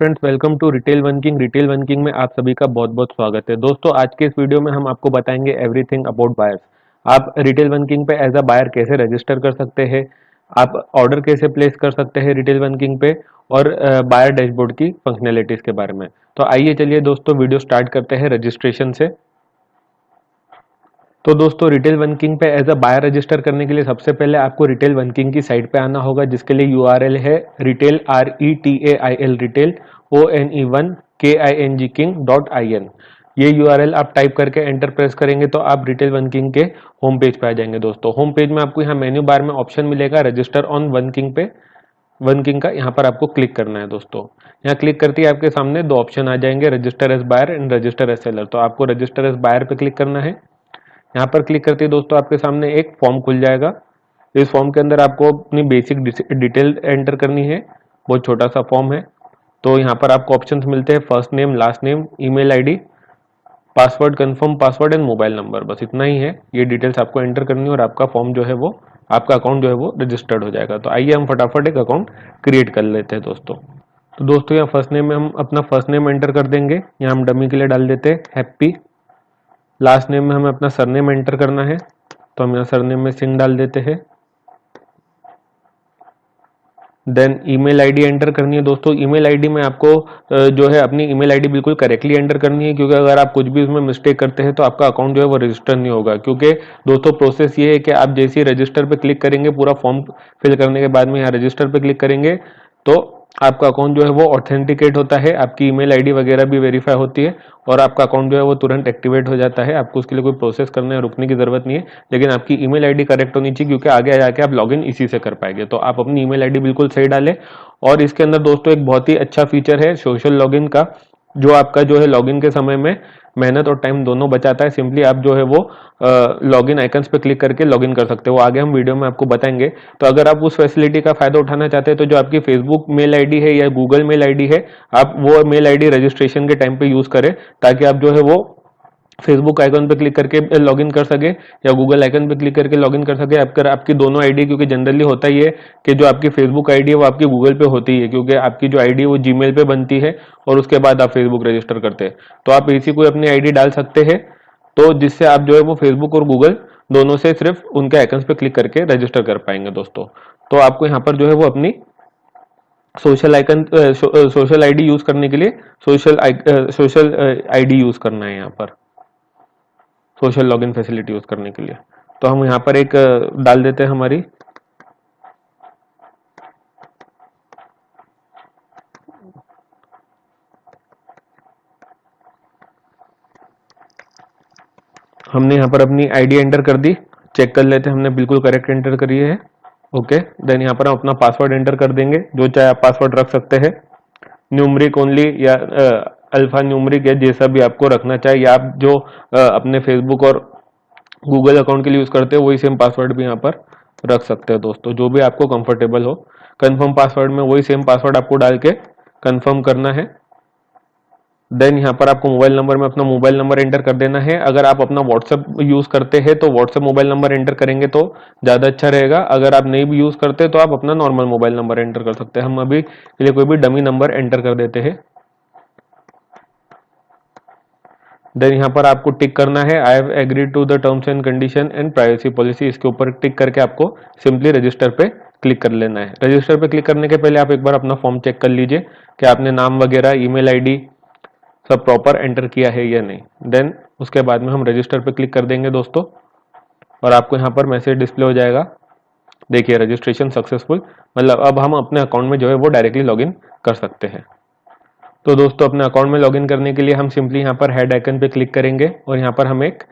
Friends, welcome to retail one king में आप सभी का बहुत बहुत स्वागत है। दोस्तों, आज के इस वीडियो में हम आपको बताएंगे एवरीथिंग अबाउट बायर्स। आप रिटेल वन किंग पे एज अ बायर कैसे रजिस्टर कर सकते हैं, आप ऑर्डर कैसे प्लेस कर सकते हैं रिटेल वन किंग पे, और बायर डैशबोर्ड की फंक्शनैलिटीज के बारे में। तो आइए चलिए दोस्तों वीडियो स्टार्ट करते हैं रजिस्ट्रेशन से। तो दोस्तों, रिटेल वन किंग पे एज अ बायर रजिस्टर करने के लिए सबसे पहले आपको रिटेल वन किंग की साइट पे आना होगा, जिसके लिए यूआरएल है रिटेल रिटेल ONE1KING ये यूआरएल आप टाइप करके एंटर प्रेस करेंगे तो आप रिटेल वन किंग के होम पेज पे आ जाएंगे। दोस्तों, होम पेज में आपको यहाँ मेन्यू बार में ऑप्शन मिलेगा रजिस्टर ऑन वन किंग पे। वन किंग का यहाँ पर आपको क्लिक करना है। दोस्तों, यहाँ क्लिक करते ही आपके सामने दो ऑप्शन आ जाएंगे, register as buyer and register as seller. तो आपको रजिस्टर एज बायर पे क्लिक करना है। यहाँ पर क्लिक करते ही दोस्तों आपके सामने एक फॉर्म खुल जाएगा। इस फॉर्म के अंदर आपको अपनी बेसिक डिटेल एंटर करनी है। बहुत छोटा सा फॉर्म है। तो यहाँ पर आपको ऑप्शंस मिलते हैं, first name, last name, email ID, password, confirm password and mobile number. बस इतना ही है। ये डिटेल्स आपको एंटर करनी है और आपका फॉर्म जो है वो, आपका अकाउंट जो है वो रजिस्टर्ड हो जाएगा। तो आइए हम फटाफट एक अकाउंट क्रिएट कर लेते हैं दोस्तों। तो दोस्तों, यहाँ फर्स्ट नेम में हम अपना फर्स्ट नेम एंटर कर देंगे। यहाँ हम डमी के लिए डाल देते हैं हैप्पी। लास्ट नेम में हमें अपना सरनेम एंटर करना है, तो हम यहाँ सरनेम में सिंह डाल देते हैं। देन ईमेल आईडी एंटर करनी है। दोस्तों, ईमेल आईडी में आपको जो है अपनी ईमेल आईडी बिल्कुल करेक्टली एंटर करनी है, क्योंकि अगर आप कुछ भी उसमें मिस्टेक करते हैं तो आपका अकाउंट जो है वो रजिस्टर नहीं होगा। क्योंकि दोस्तों, प्रोसेस ये है कि आप जैसे ही रजिस्टर पे क्लिक करेंगे, पूरा फॉर्म फिल करने के बाद में यहाँ रजिस्टर पे क्लिक करेंगे तो आपका अकाउंट जो है वो ऑथेंटिकेट होता है, आपकी ईमेल आईडी वगैरह भी वेरीफाई होती है और आपका अकाउंट जो है वो तुरंत एक्टिवेट हो जाता है। आपको उसके लिए कोई प्रोसेस करने या रुकने की जरूरत नहीं है, लेकिन आपकी ईमेल आईडी करेक्ट होनी चाहिए, क्योंकि आगे जाके आप लॉगिन इसी से कर पाएंगे। तो आप अपनी ईमेल आईडी बिल्कुल सही डालें। और इसके अंदर दोस्तों एक बहुत ही अच्छा फीचर है सोशल लॉगिन का, जो आपका जो है लॉगिन के समय में मेहनत और टाइम दोनों बचाता है। सिंपली आप जो है वो लॉगिन आइकन्स पे क्लिक करके लॉगिन कर सकते हो। आगे हम वीडियो में आपको बताएंगे। तो अगर आप उस फैसिलिटी का फायदा उठाना चाहते हैं तो जो आपकी फेसबुक मेल आईडी है या गूगल मेल आईडी है, आप वो मेल आईडी रजिस्ट्रेशन के टाइम पे यूज करें, ताकि आप जो है वो फेसबुक आइकन पे क्लिक करके लॉगिन कर सके या गूगल आइकन पे क्लिक करके लॉगिन कर सके। आपकी दोनों आईडी, क्योंकि जनरली होता ही है कि जो आपकी फेसबुक आईडी है वो आपकी गूगल पे होती है, क्योंकि आपकी जो आईडी है वो जीमेल पे बनती है और उसके बाद आप फेसबुक रजिस्टर करते हैं। तो आप इसी कोई अपनी आईडी डाल सकते हैं, तो जिससे आप जो है वो फेसबुक और गूगल दोनों से सिर्फ उनके आइकन्स पे क्लिक करके रजिस्टर कर पाएंगे। दोस्तों, तो आपको यहाँ पर जो है वो अपनी social icon social ID use करने के लिए सोशल आईडी यूज करना है यहाँ पर, सोशल लॉगिन फैसिलिटी यूज करने के लिए। तो हम यहाँ पर एक डाल देते हैं हमारी, हमने यहाँ पर अपनी आईडी एंटर कर दी। चेक कर लेते हैं हमने बिल्कुल करेक्ट एंटर करी है। ओके, देन यहाँ पर हम अपना पासवर्ड एंटर कर देंगे, जो चाहे आप पासवर्ड रख सकते हैं, न्यूमरिक ओनली या अल्फा न्यूमरिक, या जैसा भी आपको रखना चाहे, या आप जो अपने फेसबुक और गूगल अकाउंट के लिए यूज करते हो वही सेम पासवर्ड भी यहाँ पर रख सकते हो। दोस्तों, जो भी आपको कंफर्टेबल हो। कंफर्म पासवर्ड में वही सेम पासवर्ड आपको डाल के कंफर्म करना है। देन यहाँ पर आपको मोबाइल नंबर में अपना मोबाइल नंबर एंटर कर देना है। अगर आप अपना व्हाट्सएप यूज करते हैं तो व्हाट्सएप मोबाइल नंबर एंटर करेंगे तो ज्यादा अच्छा रहेगा। अगर आप नहीं भी यूज करते तो आप अपना नॉर्मल मोबाइल नंबर एंटर कर सकते हैं। हम अभी के लिए कोई भी डमी नंबर एंटर कर देते हैं। देन यहाँ पर आपको टिक करना है, I have agreed to the terms and condition and privacy policy. इसके ऊपर टिक करके आपको सिंपली रजिस्टर पे क्लिक कर लेना है। रजिस्टर पे क्लिक करने के पहले आप एक बार अपना फॉर्म चेक कर लीजिए कि आपने नाम वगैरह, ईमेल आईडी सब प्रॉपर एंटर किया है या नहीं। देन उसके बाद में हम रजिस्टर पे क्लिक कर देंगे दोस्तों, और आपको यहाँ पर मैसेज डिस्प्ले हो जाएगा, देखिए रजिस्ट्रेशन सक्सेसफुल। मतलब अब हम अपने अकाउंट में जो है वो डायरेक्टली लॉगिन कर सकते हैं। तो दोस्तों, अपने अकाउंट में लॉगिन करने के लिए हम सिंपली यहाँ पर हेड आइकन पे क्लिक करेंगे और यहाँ पर हम एक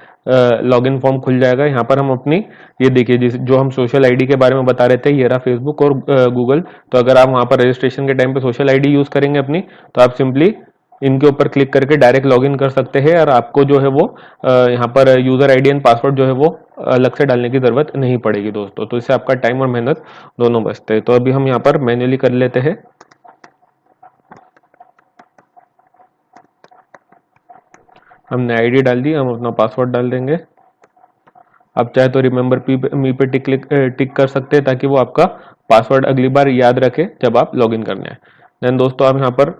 लॉगिन फॉर्म खुल जाएगा। यहाँ पर हम अपनी, ये देखिए जो हम सोशल आईडी के बारे में बता रहे थे, ये रहा फेसबुक और गूगल। तो अगर आप वहाँ पर रजिस्ट्रेशन के टाइम पे सोशल आईडी यूज करेंगे अपनी, तो आप सिंपली इनके ऊपर क्लिक करके डायरेक्ट लॉगिन कर सकते हैं और आपको जो है वो यहाँ पर यूजर आईडी एंड पासवर्ड जो है वो अलग से डालने की जरूरत नहीं पड़ेगी दोस्तों। तो इससे आपका टाइम और मेहनत दोनों बचते हैं। तो अभी हम यहाँ पर मैन्युअली कर लेते हैं। हमने आईडी डाल दी, हम अपना पासवर्ड डाल देंगे। आप चाहे तो रिमेंबर मी पे टिक कर सकते हैं, ताकि वो आपका पासवर्ड अगली बार याद रखे जब आप लॉगिन करने आए। देन दोस्तों, आप यहाँ पर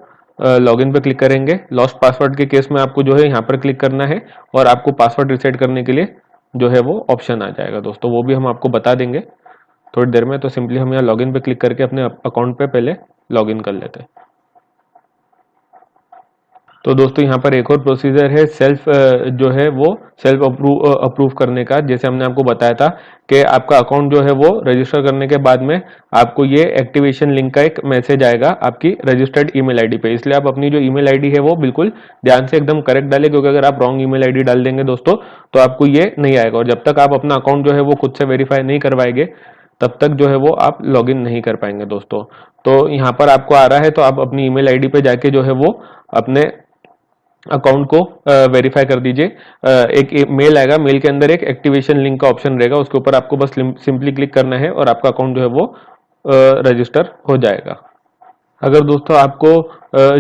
लॉगिन पे क्लिक करेंगे। लॉस्ट पासवर्ड के केस में आपको जो है यहाँ पर क्लिक करना है और आपको पासवर्ड रिसेट करने के लिए जो है वो ऑप्शन आ जाएगा दोस्तों, वो भी हम आपको बता देंगे थोड़ी देर में। तो सिंपली हम यहाँ लॉगिन पे क्लिक करके अपने अकाउंट पे पहले लॉगिन कर लेते हैं। तो दोस्तों यहाँ पर एक और प्रोसीजर है सेल्फ जो है वो सेल्फ अप्रूव करने का। जैसे हमने आपको बताया था कि आपका अकाउंट जो है वो रजिस्टर करने के बाद में आपको ये एक्टिवेशन लिंक का एक मैसेज आएगा आपकी रजिस्टर्ड ईमेल आईडी पे। इसलिए आप अपनी जो ईमेल आईडी है वो बिल्कुल ध्यान से एकदम करेक्ट डालें, क्योंकि अगर आप रॉन्ग ईमेल आईडी डाल देंगे दोस्तों तो आपको ये नहीं आएगा। और जब तक आप अपना अकाउंट जो है वो खुद से वेरीफाई नहीं करवाएंगे तब तक जो है वो आप लॉगिन नहीं कर पाएंगे दोस्तों। तो यहाँ पर आपको आ रहा है तो आप अपनी ईमेल आईडी पे जाके जो है वो अपने अकाउंट को वेरीफाई कर दीजिए। एक मेल आएगा, मेल के अंदर एक एक्टिवेशन लिंक का ऑप्शन रहेगा, उसके ऊपर आपको बस सिंपली क्लिक करना है और आपका अकाउंट जो है वो रजिस्टर हो जाएगा। अगर दोस्तों आपको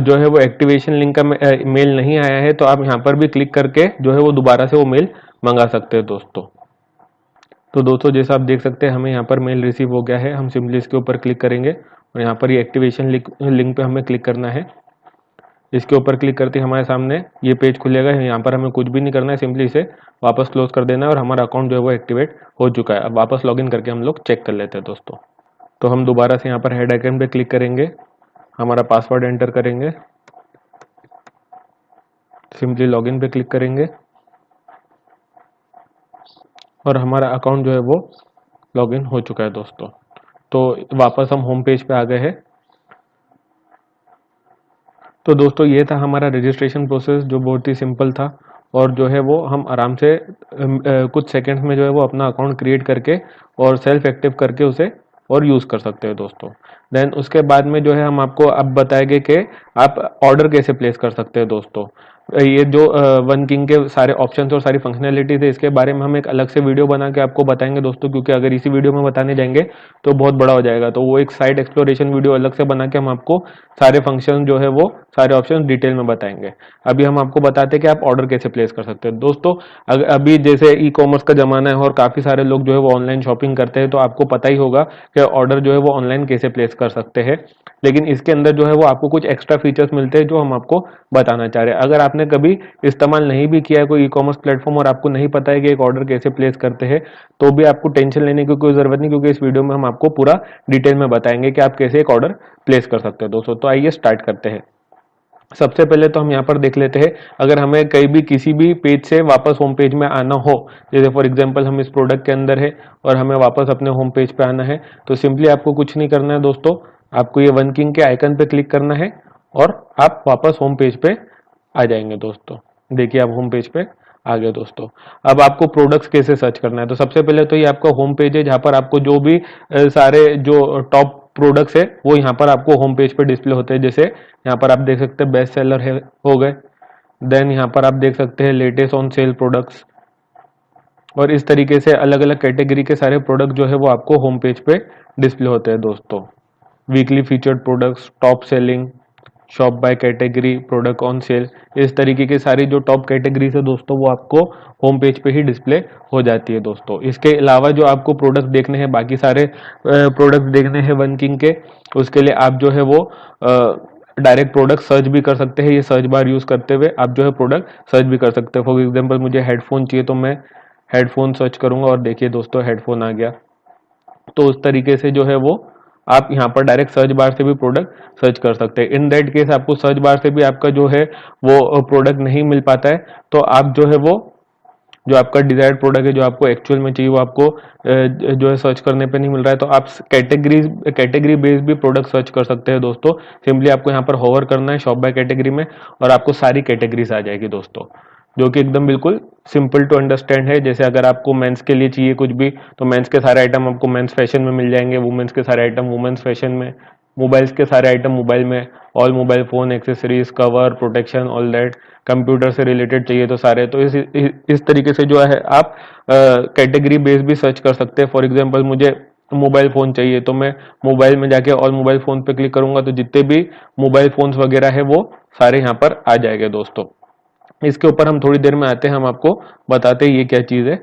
जो है वो एक्टिवेशन लिंक का मेल नहीं आया है तो आप यहाँ पर भी क्लिक करके जो है वो दोबारा से वो मेल मंगा सकते हैं दोस्तों। तो दोस्तों जैसा आप देख सकते हैं हमें यहाँ पर मेल रिसीव हो गया है। हम सिंपली इसके ऊपर क्लिक करेंगे और यहाँ पर ये एक्टिवेशन लिंक पे हमें क्लिक करना है। इसके ऊपर क्लिक करते ही हमारे सामने ये पेज खुलेगा। यहाँ पर हमें कुछ भी नहीं करना है, सिंपली इसे वापस क्लोज कर देना है और हमारा अकाउंट जो है वो एक्टिवेट हो चुका है। अब वापस लॉगिन करके हम लोग चेक कर लेते हैं दोस्तों। तो हम दोबारा से यहाँ पर हेड आइकन पे क्लिक करेंगे, हमारा पासवर्ड एंटर करेंगे, सिंपली लॉगिन पे क्लिक करेंगे और हमारा अकाउंट जो है वो लॉगिन हो चुका है दोस्तों। तो वापस हम होम पेज पे आ गए हैं। तो दोस्तों ये था हमारा रजिस्ट्रेशन प्रोसेस जो बहुत ही सिंपल था और जो है वो हम आराम से कुछ सेकंड्स में जो है वो अपना अकाउंट क्रिएट करके और सेल्फ एक्टिव करके उसे और यूज़ कर सकते हैं दोस्तों। देन उसके बाद में जो है हम आपको अब बताएंगे कि आप ऑर्डर कैसे प्लेस कर सकते हैं दोस्तों। ये जो वन किंग के सारे ऑप्शंस और सारी फंक्शनैलिटीज है इसके बारे में हम एक अलग से वीडियो बना के आपको बताएंगे दोस्तों, क्योंकि अगर इसी वीडियो में बताने जाएंगे तो बहुत बड़ा हो जाएगा। तो वो एक साइड एक्सप्लोरेशन वीडियो अलग से बना के हम आपको सारे फंक्शन जो है वो सारे ऑप्शन डिटेल में बताएंगे। अभी हम आपको बताते हैं कि आप ऑर्डर कैसे प्लेस कर सकते हैं दोस्तों। अभी जैसे ई कॉमर्स का जमाना है और काफ़ी सारे लोग जो है वो ऑनलाइन शॉपिंग करते हैं, तो आपको पता ही होगा कि ऑर्डर जो है वो ऑनलाइन कैसे प्लेस कर सकते हैं। लेकिन इसके अंदर जो है वो आपको कुछ एक्स्ट्रा फीचर्स मिलते हैं जो हम आपको बताना चाह रहे हैं। अगर आपने कभी इस्तेमाल नहीं भी किया है कोई ई कॉमर्स प्लेटफॉर्म और आपको नहीं पता है कि एक ऑर्डर कैसे प्लेस करते हैं, तो भी आपको टेंशन लेने की कोई ज़रूरत नहीं, क्योंकि इस वीडियो में हम आपको पूरा डिटेल में बताएंगे कि आप कैसे एक ऑर्डर प्लेस कर सकते हैं दोस्तों। तो आइए स्टार्ट करते हैं। सबसे पहले तो हम यहाँ पर देख लेते हैं, अगर हमें कहीं भी किसी भी पेज से वापस होम पेज में आना हो, जैसे फॉर एग्जांपल हम इस प्रोडक्ट के अंदर है और हमें वापस अपने होम पेज पे आना है, तो सिंपली आपको कुछ नहीं करना है दोस्तों। आपको ये वन किंग के आइकन पे क्लिक करना है और आप वापस होम पेज पे आ जाएंगे दोस्तों। देखिए आप होम पेज पे आ गए दोस्तों। अब आपको प्रोडक्ट्स कैसे सर्च करना है, तो सबसे पहले तो ये आपका होम पेज है जहाँ पर आपको जो भी सारे जो टॉप प्रोडक्ट्स है वो यहाँ पर आपको होम पेज पे डिस्प्ले होते हैं। जैसे यहाँ पर आप देख सकते हैं बेस्ट सेलर है हो गए, देन यहाँ पर आप देख सकते हैं लेटेस्ट ऑन सेल प्रोडक्ट्स, और इस तरीके से अलग अलग कैटेगरी के सारे प्रोडक्ट जो है वो आपको होम पेज पे डिस्प्ले होते हैं दोस्तों। Weekly featured products, top selling, shop by category, product on sale, इस तरीके की सारी जो टॉप कैटेगरीज है दोस्तों वो आपको होम पेज पे ही डिस्प्ले हो जाती है दोस्तों। इसके अलावा जो आपको प्रोडक्ट देखने हैं, बाकी सारे प्रोडक्ट देखने हैं वन किंग के, उसके लिए आप जो है वो डायरेक्ट प्रोडक्ट सर्च भी कर सकते हैं। ये सर्च बार यूज करते हुए आप जो है प्रोडक्ट सर्च भी कर सकते हैं। फॉर एग्जाम्पल मुझे हेडफोन चाहिए तो मैं हेडफोन सर्च करूंगा और देखिए दोस्तों हेडफोन आ गया। तो उस तरीके से जो है वो आप यहाँ पर डायरेक्ट सर्च बार से भी प्रोडक्ट सर्च कर सकते हैं। इन दैट केस आपको सर्च बार से भी आपका जो है वो प्रोडक्ट नहीं मिल पाता है, तो आप जो है वो जो आपका डिजायर्ड प्रोडक्ट है जो आपको एक्चुअल में चाहिए वो आपको जो है सर्च करने पे नहीं मिल रहा है, तो आप कैटेगरी बेस्ड भी प्रोडक्ट सर्च कर सकते हैं दोस्तों। सिंपली आपको यहाँ पर होवर करना है शॉप बाय कैटेगरी में और आपको सारी कैटेगरीज आ जाएगी दोस्तों, जो कि एकदम बिल्कुल सिंपल टू अंडरस्टैंड है। जैसे अगर आपको मेंस के लिए चाहिए कुछ भी, तो मेंस के सारे आइटम आपको मेंस फैशन में मिल जाएंगे, वुमेन्स के सारे आइटम वुमेन्स फैशन में, मोबाइल्स के सारे आइटम मोबाइल में, all mobile phone accessories cover protection all that, computer से रिलेटेड चाहिए तो सारे। तो इस तरीके से जो है आप कैटेगरी बेस्ड भी सर्च कर सकते हैं। फॉर एग्जांपल मुझे मोबाइल फ़ोन चाहिए तो मैं मोबाइल में जाके ऑल मोबाइल फ़ोन पे क्लिक करूंगा तो जितने भी मोबाइल फ़ोन्स वगैरह है वो सारे यहाँ पर आ जाएंगे दोस्तों। इसके ऊपर हम थोड़ी देर में आते हैं, हम आपको बताते हैं ये क्या चीज़ है।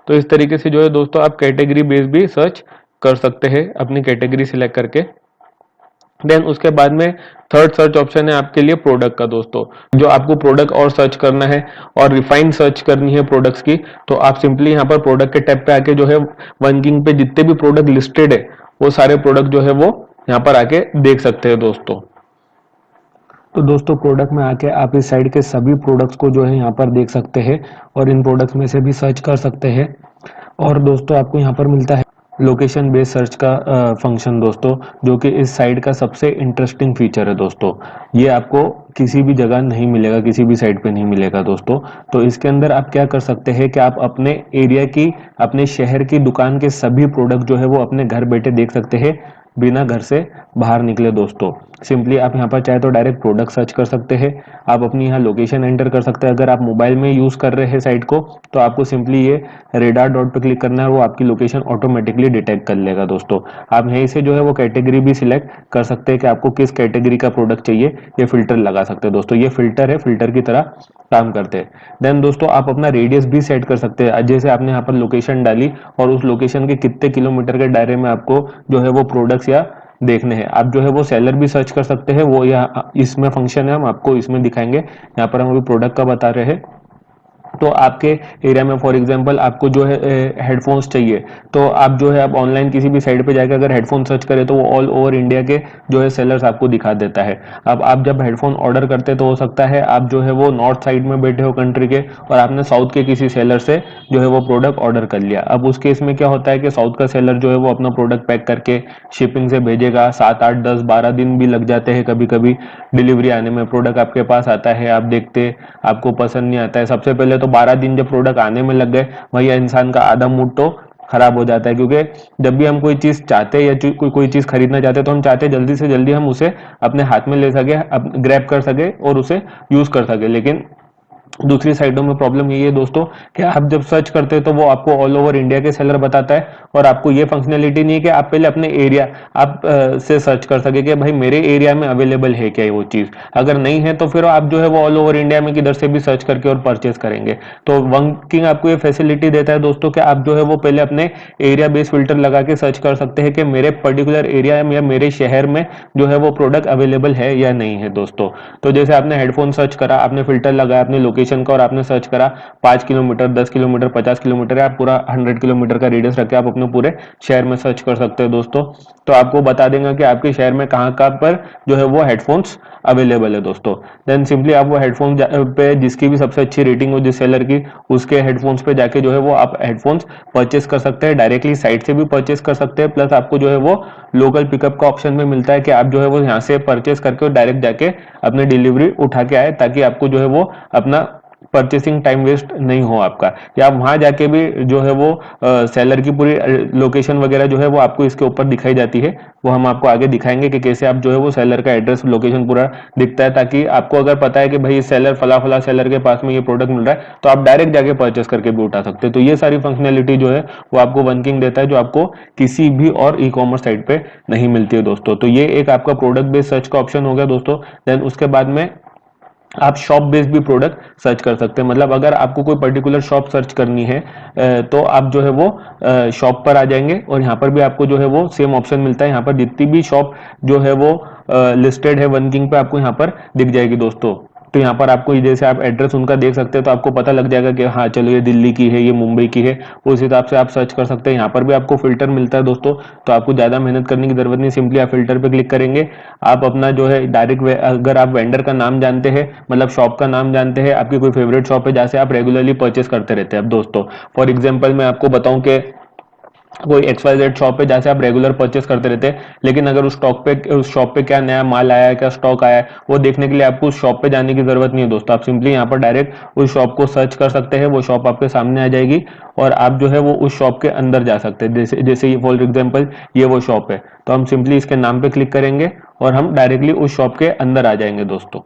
तो इस तरीके से जो है दोस्तों आप कैटेगरी बेस्ड भी सर्च कर सकते हैं अपनी कैटेगरी सिलेक्ट करके। देन उसके बाद में थर्ड सर्च ऑप्शन है आपके लिए प्रोडक्ट का दोस्तों। जो आपको प्रोडक्ट और सर्च करना है और रिफाइंड सर्च करनी है प्रोडक्ट्स की, तो आप सिंपली यहाँ पर प्रोडक्ट के टैब पे आके जो है वनकिंग पे जितने भी प्रोडक्ट लिस्टेड है वो सारे प्रोडक्ट जो है वो यहाँ पर आके देख सकते हैं दोस्तों। तो दोस्तों प्रोडक्ट में आके आप इस साइड के सभी प्रोडक्ट्स को जो है यहाँ पर देख सकते हैं और इन प्रोडक्ट्स में से भी सर्च कर सकते हैं। और दोस्तों आपको यहाँ पर मिलता है लोकेशन बेस्ड सर्च का फंक्शन दोस्तों, जो कि इस साइट का सबसे इंटरेस्टिंग फीचर है दोस्तों। ये आपको किसी भी जगह नहीं मिलेगा, किसी भी साइट पे नहीं मिलेगा दोस्तों। तो इसके अंदर आप क्या कर सकते हैं कि आप अपने एरिया की, अपने शहर की दुकान के सभी प्रोडक्ट जो है वो अपने घर बैठे देख सकते हैं बिना घर से बाहर निकले दोस्तों। सिंपली आप यहाँ पर चाहे तो डायरेक्ट प्रोडक्ट सर्च कर सकते हैं, आप अपनी यहाँ लोकेशन एंटर कर सकते हैं। अगर आप मोबाइल में यूज़ कर रहे हैं साइट को, तो आपको सिंपली ये रेडार डॉट पे क्लिक करना है, वो आपकी लोकेशन ऑटोमेटिकली डिटेक्ट कर लेगा दोस्तों। आप यहीं से जो है वो कैटेगरी भी सिलेक्ट कर सकते हैं कि आपको किस कैटेगरी का प्रोडक्ट चाहिए, ये फिल्टर लगा सकते हैं दोस्तों। ये फिल्टर है, फिल्टर की तरह काम करते हैं। देन दोस्तों आप अपना रेडियस भी सेट कर सकते हैं। जैसे आपने यहाँ पर लोकेशन डाली और उस लोकेशन के कितने किलोमीटर के दायरे में आपको जो है वो प्रोडक्ट्स या देखने हैं। आप जो है वो सेलर भी सर्च कर सकते हैं, वो यहाँ इसमें फंक्शन है, हम आपको इसमें दिखाएंगे। यहाँ पर हम अभी प्रोडक्ट का बता रहे हैं। तो आपके एरिया में फॉर एग्जांपल आपको जो है हेडफोन्स चाहिए, तो आप जो है आप ऑनलाइन किसी भी साइट पे जाकर अगर हेडफोन सर्च करें तो वो ऑल ओवर इंडिया के जो है सेलर्स आपको दिखा देता है। अब आप जब हेडफोन ऑर्डर करते हैं तो हो सकता है आप जो है वो नॉर्थ साइड में बैठे हो कंट्री के, और आपने साउथ के किसी सेलर से जो है वो प्रोडक्ट ऑर्डर कर लिया। अब उस केस में क्या होता है कि साउथ का सेलर जो है वो अपना प्रोडक्ट पैक करके शिपिंग से भेजेगा, 7 8 10 12 दिन भी लग जाते हैं कभी कभी डिलीवरी आने में। प्रोडक्ट आपके पास आता है, आप देखते, आपको पसंद नहीं आता है। सबसे पहले तो 12 दिन जब प्रोडक्ट आने में लग गए, भैया इंसान का आधा मूड तो खराब हो जाता है। क्योंकि जब भी हम कोई चीज चाहते हैं या कोई चीज खरीदना चाहते हैं, तो हम चाहते हैं जल्दी से जल्दी हम उसे अपने हाथ में ले सके, ग्रैब कर सके और उसे यूज कर सके। लेकिन दूसरी साइडों में प्रॉब्लम यही है दोस्तों कि आप जब सर्च करते हैं तो वो आपको ऑल ओवर इंडिया के सेलर बताता है, और आपको ये फंक्शनैलिटी नहीं है कि आप पहले अपने एरिया आप से सर्च कर सके कि भाई मेरे एरिया में अवेलेबल है क्या वो चीज। अगर नहीं है तो फिर आप जो है वो ऑल ओवर इंडिया में किधर से भी सर्च करके और परचेस करेंगे। तो वंकिंग आपको ये फैसिलिटी देता है दोस्तों कि आप जो है वो पहले अपने एरिया बेस्ड फिल्टर लगा के सर्च कर सकते हैं कि मेरे पर्टिकुलर एरिया में या मेरे शहर में जो है वो प्रोडक्ट अवेलेबल है या नहीं है दोस्तों। तो जैसे आपने हेडफोन सर्च करा, आपने फिल्टर लगाया अपनी लोकेशन का और आपने सर्च करा 5 किलोमीटर, 10 किलोमीटर, 50 किलोमीटर, आप पूरा 100 किलोमीटर का रेडियस रख के आप अपने पूरे शहर में सर्च कर सकते हो दोस्तों। तो आपको बता देंगे कि आपके शहर में कहाँ कहाँ पर जो है वो हेडफोन्स अवेलेबल है दोस्तों। देन सिंपली आप वो हेडफोन पे जिसकी भी सबसे अच्छी रेटिंग हो जिस सेलर की, उसके हेडफोन्स पे जाके जो है वो आप हेडफोन्स परचेस कर सकते हैं। डायरेक्टली साइट से भी परचेस कर सकते हैं, प्लस आपको जो है वो लोकल पिकअप का ऑप्शन में मिलता है कि आप जो है वो यहाँ से परचेस करके डायरेक्ट जाके अपने डिलीवरी उठा के आए, ताकि आपको जो है वो अपना परचेसिंग टाइम वेस्ट नहीं हो आपका। या वहां जाके भी जो है वो सेलर की पूरी लोकेशन वगैरह जो है वो आपको इसके ऊपर दिखाई जाती है। वो हम आपको आगे दिखाएंगे कि कैसे आप जो है वो सेलर का एड्रेस लोकेशन पूरा दिखता है, ताकि आपको अगर पता है कि भाई सेलर फला फला सेलर के पास में ये प्रोडक्ट मिल रहा है, तो आप डायरेक्ट जाके परचेस करके भी उठा सकते हैं। तो ये सारी फंक्शनैलिटी जो है वो आपको वनकिंग देता है, जो आपको किसी भी और ई कॉमर्स साइट पे नहीं मिलती है दोस्तों। तो ये एक आपका प्रोडक्ट बेस्ड सर्च का ऑप्शन हो गया दोस्तों। देन उसके बाद में आप शॉप बेस्ड भी प्रोडक्ट सर्च कर सकते हैं। मतलब अगर आपको कोई पर्टिकुलर शॉप सर्च करनी है, तो आप जो है वो शॉप पर आ जाएंगे और यहाँ पर भी आपको जो है वो सेम ऑप्शन मिलता है। यहाँ पर जितनी भी शॉप जो है वो लिस्टेड है वनकिंग पे, आपको यहाँ पर दिख जाएगी दोस्तों। तो यहाँ पर आपको जैसे आप एड्रेस उनका देख सकते हैं, तो आपको पता लग जाएगा कि हाँ चलो ये दिल्ली की है, ये मुंबई की है। उस हिसाब से आप सर्च कर सकते हैं। यहाँ पर भी आपको फिल्टर मिलता है दोस्तों, तो आपको ज़्यादा मेहनत करने की जरूरत नहीं। सिंपली आप फिल्टर पे क्लिक करेंगे, आप अपना जो है डायरेक्ट, अगर आप वेंडर का नाम जानते हैं, मतलब शॉप का नाम जानते हैं, आपकी कोई फेवरेट शॉप है जहाँ से आप रेगुलरली परचेस करते रहते हैं। अब दोस्तों फॉर एग्जांपल मैं आपको बताऊं कि कोई XYZ शॉप है जहाँ से आप रेगुलर परचेस करते रहते हैं, लेकिन अगर उस शॉप पे क्या नया माल आया है, क्या स्टॉक आया है, वो देखने के लिए आपको उस शॉप पे जाने की जरूरत नहीं है दोस्तों। आप सिंपली यहाँ पर डायरेक्ट उस शॉप को सर्च कर सकते हैं, वो शॉप आपके सामने आ जाएगी और आप जो है वो उस शॉप के अंदर जा सकते हैं। जैसे जैसे फॉर एग्जाम्पल ये वो शॉप है, तो हम सिंपली इसके नाम पे क्लिक करेंगे और हम डायरेक्टली उस शॉप के अंदर आ जाएंगे दोस्तों।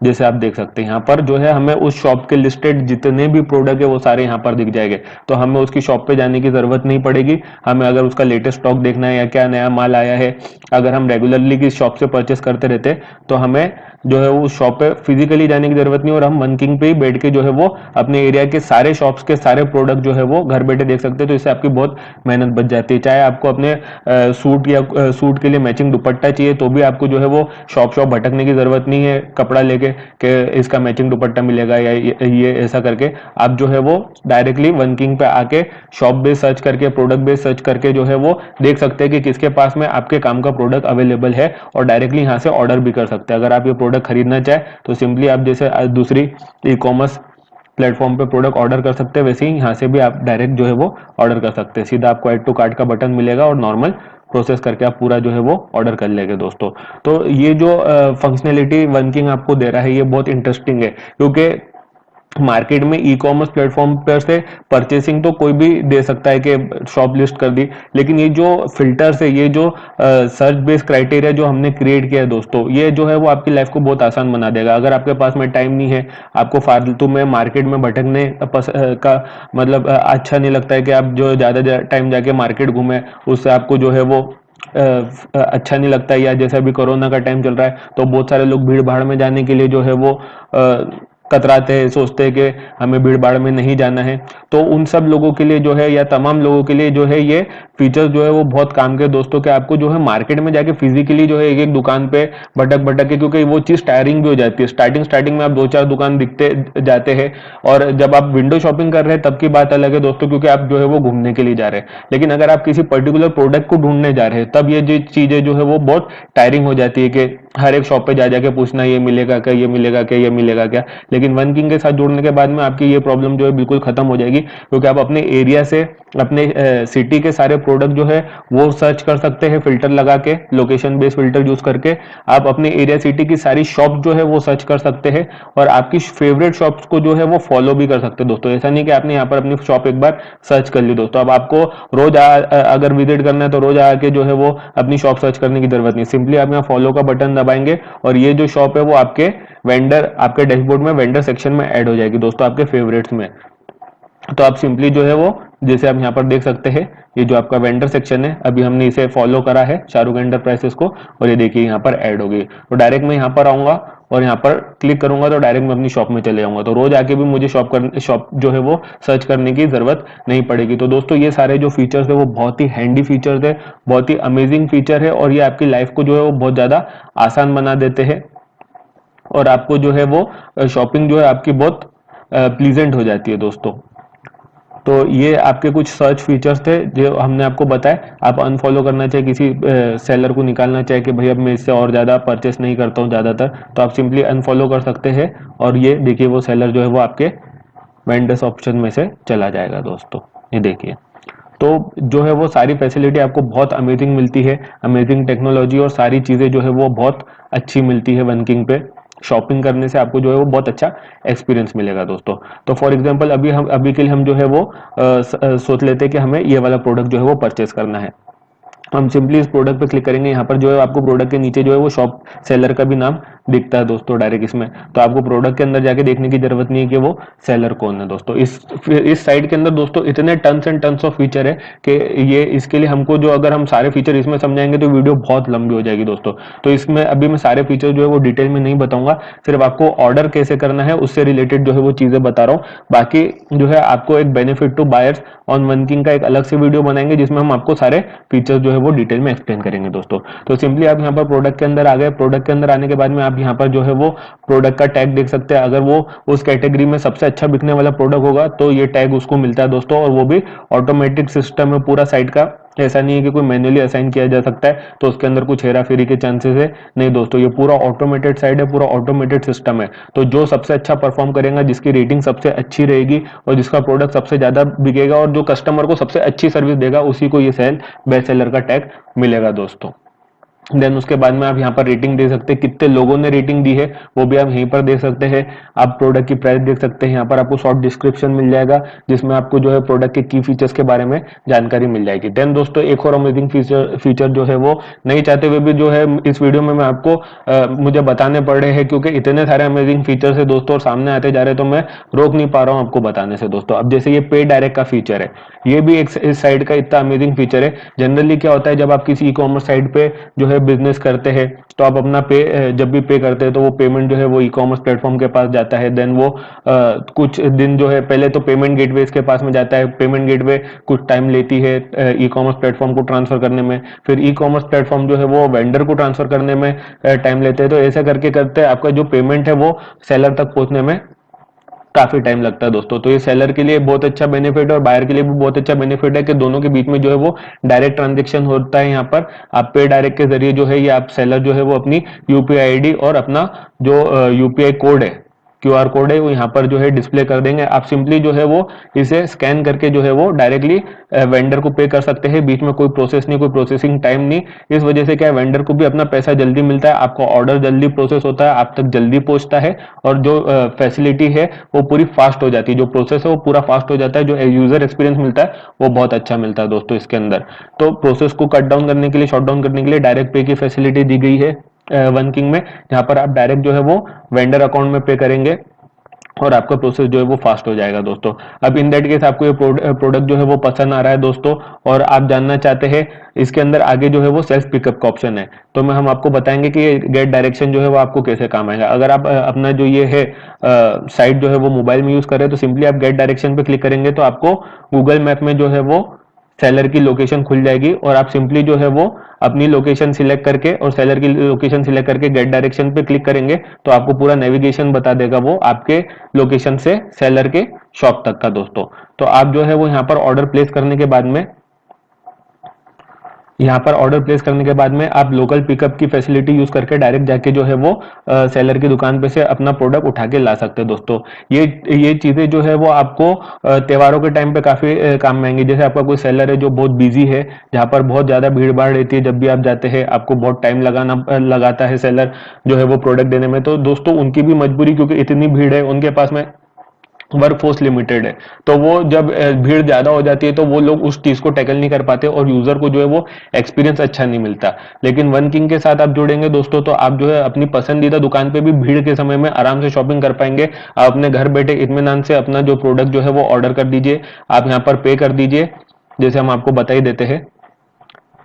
जैसे आप देख सकते हैं यहाँ पर जो है हमें उस शॉप के लिस्टेड जितने भी प्रोडक्ट है वो सारे यहाँ पर दिख जाएंगे। तो हमें उसकी शॉप पे जाने की जरूरत नहीं पड़ेगी। हमें अगर उसका लेटेस्ट स्टॉक देखना है या क्या नया माल आया है, अगर हम रेगुलरली किस शॉप से परचेस करते रहते हैं तो हमें जो है उस शॉप पे फिजिकली जाने की जरूरत नहीं, और हम वन किंग पे ही बैठ के जो है वो अपने एरिया के सारे शॉप्स के सारे प्रोडक्ट जो है वो घर बैठे देख सकते हैं। तो इससे आपकी बहुत मेहनत बच जाती है। चाहे आपको अपने सूट या सूट के लिए मैचिंग दुपट्टा चाहिए तो भी आपको जो है वो शॉप शॉप भटकने की जरूरत नहीं है कपड़ा लेके कि इसका मैचिंग दुपट्टा मिलेगा या ये ऐसा करके। आप जो है वो डायरेक्टली वन किंग पे आके शॉप बेस सर्च करके, प्रोडक्ट बेस सर्च करके जो है वो देख सकते हैं कि किसके पास में आपके काम का प्रोडक्ट अवेलेबल है, और डायरेक्टली यहाँ से ऑर्डर भी कर सकते हैं। अगर आप ये प्रोडक्ट खरीदना चाहे तो सिंपली आप जैसे दूसरी ई कॉमर्स प्लेटफॉर्म पे प्रोडक्ट ऑर्डर कर सकते हैं, वैसे ही यहाँ से भी आप डायरेक्ट जो है वो ऑर्डर कर सकते हैं। सीधा आपको ऐड टू कार्ट का बटन मिलेगा और नॉर्मल प्रोसेस करके आप पूरा जो है वो ऑर्डर कर लेंगे दोस्तों। तो ये जो फंक्शनैलिटी वन किंग आपको दे रहा है ये बहुत इंटरेस्टिंग है, क्योंकि मार्केट में ई कॉमर्स प्लेटफॉर्म पर से परचेसिंग तो कोई भी दे सकता है कि शॉप लिस्ट कर दी, लेकिन ये जो फिल्टर्स है, ये जो सर्च बेस्ड क्राइटेरिया जो हमने क्रिएट किया है दोस्तों, ये जो है वो आपकी लाइफ को बहुत आसान बना देगा। अगर आपके पास में टाइम नहीं है, आपको फालतू में मार्केट में भटकने का मतलब अच्छा नहीं लगता है कि आप जो ज़्यादा टाइम जाके मार्केट घूमें, उससे आपको जो है वो अच्छा नहीं लगता है, या जैसे अभी कोरोना का टाइम चल रहा है तो बहुत सारे लोग भीड़ भाड़ में जाने के लिए जो है वो कतराते हैं, सोचते हैं कि हमें भीड़ भाड़ में नहीं जाना है। तो उन सब लोगों के लिए जो है, या तमाम लोगों के लिए जो है, ये फीचर्स जो है वो बहुत काम के दोस्तों के। आपको जो है मार्केट में जाके फिजिकली जो है एक एक दुकान पे भटक भटक के, क्योंकि वो चीज टायरिंग भी हो जाती है। स्टार्टिंग में आप दो चार दुकान दिखते जाते हैं, और जब आप विंडो शॉपिंग कर रहे हैं तब की बात अलग है दोस्तों, क्योंकि आप जो है वो घूमने के लिए जा रहे हैं। लेकिन अगर आप किसी पर्टिकुलर प्रोडक्ट को ढूंढने जा रहे हैं तब ये जो चीजें जो है वो बहुत टायरिंग हो जाती है कि हर एक शॉप पे जा जाके पूछना ये मिलेगा क्या, ये मिलेगा क्या, ये मिलेगा क्या। लेकिन वन किंग के साथ जुड़ने के बाद में आपकी ये प्रॉब्लम जो है बिल्कुल खत्म हो जाएगी, क्योंकि आप अपने एरिया से, अपने सिटी के सारे प्रोडक्ट जो है वो सर्च कर सकते हैं फिल्टर लगा के, लोकेशन बेस्ड फिल्टर यूज करके। आप अपने एरिया सिटी की सारी शॉप जो है वो सर्च कर सकते हैं, और आपकी फेवरेट शॉप्स को जो है वो फॉलो भी कर सकते हैं दोस्तों। ऐसा नहीं कि आपने यहाँ पर अपनी शॉप एक बार सर्च कर ली दोस्तों, अब आपको रोज अगर विजिट करना है तो रोज आके जो है वो अपनी शॉप सर्च करने की जरूरत नहीं। सिंपली आप यहाँ फॉलो का बटन दबाएंगे और ये जो शॉप है वो आपके वेंडर, आपके डैशबोर्ड में वेंडर सेक्शन में ऐड हो जाएगी दोस्तों, आपके फेवरेट्स में। तो आप सिंपली जो है वो, जैसे आप यहाँ पर देख सकते हैं, ये जो आपका वेंडर सेक्शन है, अभी हमने इसे फॉलो करा है शाहरुख एंटरप्राइजेस को, और ये देखिए यहाँ पर ऐड हो गई। तो डायरेक्ट मैं यहाँ पर आऊंगा और यहाँ पर क्लिक करूंगा तो डायरेक्ट मैं अपनी शॉप में चले जाऊंगा। तो रोज आके भी मुझे शॉप जो है वो सर्च करने की जरूरत नहीं पड़ेगी। तो दोस्तों ये सारे जो फीचर्स है वो बहुत ही हैंडी फीचर्स है, बहुत ही अमेजिंग फीचर है, और ये आपकी लाइफ को जो है वो बहुत ज्यादा आसान बना देते हैं, और आपको जो है वो शॉपिंग जो है आपकी बहुत प्लीजेंट हो जाती है दोस्तों। तो ये आपके कुछ सर्च फीचर्स थे जो हमने आपको बताए। आप अनफॉलो करना चाहे किसी सेलर को, निकालना चाहे कि भाई अब मैं इससे और ज़्यादा परचेस नहीं करता हूँ ज़्यादातर, तो आप सिंपली अनफॉलो कर सकते हैं, और ये देखिए वो सेलर जो है वो आपके वेंडर्स ऑप्शन में से चला जाएगा दोस्तों। ये देखिए, तो जो है वो सारी फैसिलिटी आपको बहुत अमेजिंग मिलती है, अमेजिंग टेक्नोलॉजी और सारी चीज़ें जो है वो बहुत अच्छी मिलती है वन किंग पे। शॉपिंग करने से आपको जो है वो बहुत अच्छा एक्सपीरियंस मिलेगा दोस्तों। तो फॉर एग्जांपल अभी के लिए हम जो है वो सोच लेते हैं कि हमें ये वाला प्रोडक्ट जो है वो परचेस करना है। हम सिंपली इस प्रोडक्ट पे क्लिक करेंगे, यहाँ पर जो है आपको प्रोडक्ट के नीचे जो है वो शॉप सेलर का भी नाम दिखता है दोस्तों डायरेक्ट इसमें। तो आपको प्रोडक्ट के अंदर जाके देखने की जरूरत नहीं है कि वो सेलर कौन है दोस्तों। इस साइट के अंदर दोस्तों इतने tons and tons of feature है कि ये इसके लिए हमको जो, अगर हम सारे फीचर इसमें समझाएंगे तो वीडियो बहुत लंबी हो जाएगी दोस्तों। तो इसमें अभी मैं सारे फीचर जो है वो डिटेल में नहीं बताऊंगा, सिर्फ आपको ऑर्डर कैसे करना है उससे रिलेटेड जो है वो चीजें बता रहा हूँ। बाकी जो है आपको एक benefit to buyers on one king का एक अलग से वीडियो बनाएंगे जिसमें हम आपको सारे फीचर्स जो है वो डिटेल में एक्सप्लेन करेंगे दोस्तों। तो सिंपली आप यहाँ पर प्रोडक्ट के अंदर आ गए। प्रोडक्ट के अंदर आने के बाद में आप यहाँ पर जो है वो प्रोडक्ट का टैग देख सकते हैं। अगर वो उस कैटेगरी में सबसे अच्छा बिकने वाला प्रोडक्ट होगा तो ये टैग उसको मिलता है दोस्तों, और वो भी ऑटोमेटिक सिस्टम है पूरा साइट का। ऐसा नहीं है कि कोई मैन्युअली असाइन किया जा सकता है तो उसके अंदर कुछ हेरा फेरी के चांसेस है, नहीं दोस्तों, ये पूरा ऑटोमेटेड साइट है, पूरा ऑटोमेटेड सिस्टम है। तो जो सबसे अच्छा परफॉर्म करेगा, जिसकी रेटिंग सबसे अच्छी रहेगी और जिसका प्रोडक्ट सबसे ज्यादा बिकेगा और जो कस्टमर को सबसे अच्छी सर्विस देगा, उसी को ये बेस्ट सेलर का टैग मिलेगा दोस्तों। देन उसके बाद में आप यहाँ पर रेटिंग दे सकते हैं, कितने लोगों ने रेटिंग दी है वो भी आप यहीं पर देख सकते हैं। आप प्रोडक्ट की प्राइस देख सकते हैं, यहाँ पर आपको शॉर्ट डिस्क्रिप्शन मिल जाएगा जिसमें आपको जो है प्रोडक्ट के की फीचर्स के बारे में जानकारी मिल जाएगी। देन दोस्तों एक और अमेजिंग फीचर फीचर जो है वो नहीं चाहते हुए भी जो है इस वीडियो में मैं आपको मुझे बताने पड़ रहे हैं, क्योंकि इतने सारे अमेजिंग फीचर्स है दोस्तों और सामने आते जा रहे हैं, तो मैं रोक नहीं पा रहा हूँ आपको बताने से दोस्तों। अब जैसे ये पे डायरेक्ट का फीचर है, ये भी एक इस साइड का इतना अमेजिंग फीचर है। जनरली क्या होता है, जब आप किसी ई कॉमर्स साइट पे जो है बिजनेस करते हैं तो आप अपना पे जब भी पे करते हैं तो वो पेमेंट जो है वो ई कॉमर्स प्लेटफॉर्म के पास जाता है। देन वो कुछ दिन जो है पहले तो पेमेंट गेटवे के पास में जाता है, पेमेंट गेटवे कुछ टाइम लेती है ई कॉमर्स प्लेटफॉर्म को ट्रांसफर करने में, फिर ई कॉमर्स प्लेटफॉर्म जो है वो वेंडर को ट्रांसफर करने में टाइम लेते हैं। तो ऐसा करके करते हैं आपका जो पेमेंट है वो सेलर तक पहुंचने में काफी टाइम लगता है दोस्तों। तो ये सेलर के लिए बहुत अच्छा बेनिफिट है और बायर के लिए भी बहुत अच्छा बेनिफिट है कि दोनों के बीच में जो है वो डायरेक्ट ट्रांजेक्शन होता है। यहाँ पर आप पे डायरेक्ट के जरिए जो है ये आप सेलर जो है वो अपनी यूपीआई आईडी और अपना जो यूपीआई कोड है, क्यूआर कोड है, वो यहाँ पर जो है डिस्प्ले कर देंगे। आप सिंपली जो है वो इसे स्कैन करके जो है वो डायरेक्टली वेंडर को पे कर सकते हैं। बीच में कोई प्रोसेस नहीं, कोई प्रोसेसिंग टाइम नहीं। इस वजह से क्या है, वेंडर को भी अपना पैसा जल्दी मिलता है, आपका ऑर्डर जल्दी प्रोसेस होता है, आप तक जल्दी पहुंचता है और जो फैसिलिटी है वो पूरी फास्ट हो जाती है, जो प्रोसेस है वो पूरा फास्ट हो जाता है, जो यूजर एक्सपीरियंस मिलता है वो बहुत अच्छा मिलता है दोस्तों इसके अंदर। तो प्रोसेस को कट डाउन करने के लिए, शॉर्ट डाउन करने के लिए डायरेक्ट पे की फैसिलिटी दी गई है वन किंग में, जहां पर आप डायरेक्ट जो है वो वेंडर अकाउंट में पे करेंगे और आपका प्रोसेस जो है वो फास्ट हो जाएगा दोस्तों। अब इन दैट केस आपको ये प्रोडक्ट जो है वो पसंद आ रहा है दोस्तों और आप जानना चाहते हैं इसके अंदर आगे जो है वो सेल्फ पिकअप का ऑप्शन है, तो मैं हम आपको बताएंगे कि ये गेट डायरेक्शन जो है वो आपको कैसे काम आएगा। अगर आप अपना जो ये है साइट जो है वो मोबाइल में यूज कर रहे हैं तो सिंपली आप गेट डायरेक्शन पे क्लिक करेंगे तो आपको गूगल मैप में जो है वो सेलर की लोकेशन खुल जाएगी और आप सिंपली जो है वो अपनी लोकेशन सिलेक्ट करके और सेलर की लोकेशन सिलेक्ट करके गेट डायरेक्शन पे क्लिक करेंगे तो आपको पूरा नेविगेशन बता देगा वो आपके लोकेशन से सेलर के शॉप तक का दोस्तों। तो आप जो है वो यहाँ पर ऑर्डर प्लेस करने के बाद में, यहाँ पर ऑर्डर प्लेस करने के बाद में आप लोकल पिकअप की फैसिलिटी यूज करके डायरेक्ट जाके जो है वो सेलर की दुकान पे से अपना प्रोडक्ट उठा के ला सकते हैं दोस्तों। ये चीजें जो है वो आपको त्योहारों के टाइम पे काफी काम में आएंगी। जैसे आपका कोई सेलर है जो बहुत बिजी है, जहाँ पर बहुत ज्यादा भीड़ भाड़ रहती है, जब भी आप जाते हैं आपको बहुत टाइम लगाता है सेलर जो है वो प्रोडक्ट देने में, तो दोस्तों उनकी भी मजबूरी, क्योंकि इतनी भीड़ है उनके पास में वर्क फोर्स लिमिटेड है, तो वो जब भीड़ ज्यादा हो जाती है तो वो लोग उस चीज को टैकल नहीं कर पाते और यूजर को जो है वो एक्सपीरियंस अच्छा नहीं मिलता। लेकिन वन किंग के साथ आप जुड़ेंगे दोस्तों तो आप जो है अपनी पसंदीदा दुकान पे भी भीड़ के समय में आराम से शॉपिंग कर पाएंगे। आप अपने घर बैठे इत्मीनान से अपना जो प्रोडक्ट जो है वो ऑर्डर कर दीजिए, आप यहाँ पर पे कर दीजिए जैसे हम आपको बता ही देते हैं।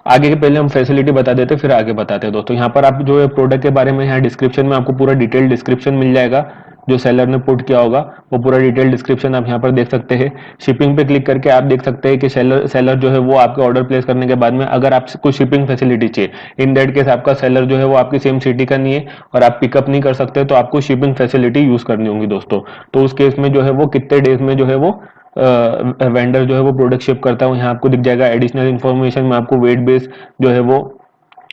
आगे के पहले हम फैसिलिटी बता देते फिर आगे बताते हैं दोस्तों। यहाँ पर आप जो है प्रोडक्ट के बारे में यहाँ डिस्क्रिप्शन में आपको पूरा डिटेल डिस्क्रिप्शन मिल जाएगा, जो सेलर ने पुट किया होगा वो पूरा डिटेल डिस्क्रिप्शन आप यहाँ पर देख सकते हैं। शिपिंग पे क्लिक करके आप देख सकते हैं कि सेलर जो है वो आपके ऑर्डर प्लेस करने के बाद में अगर आपको शिपिंग फैसिलिटी चाहिए, इन दैट केस आपका सेलर जो है वो आपकी सेम सिटी का नहीं है और आप पिकअप नहीं कर सकते, तो आपको शिपिंग फैसिलिटी यूज करनी होगी दोस्तों। तो उस केस में जो है वो कितने डेज में जो है वो वेंडर जो है वो प्रोडक्ट शिप करता है, यहाँ आपको दिख जाएगा। एडिशनल इन्फॉर्मेशन में आपको वेट बेस जो है वो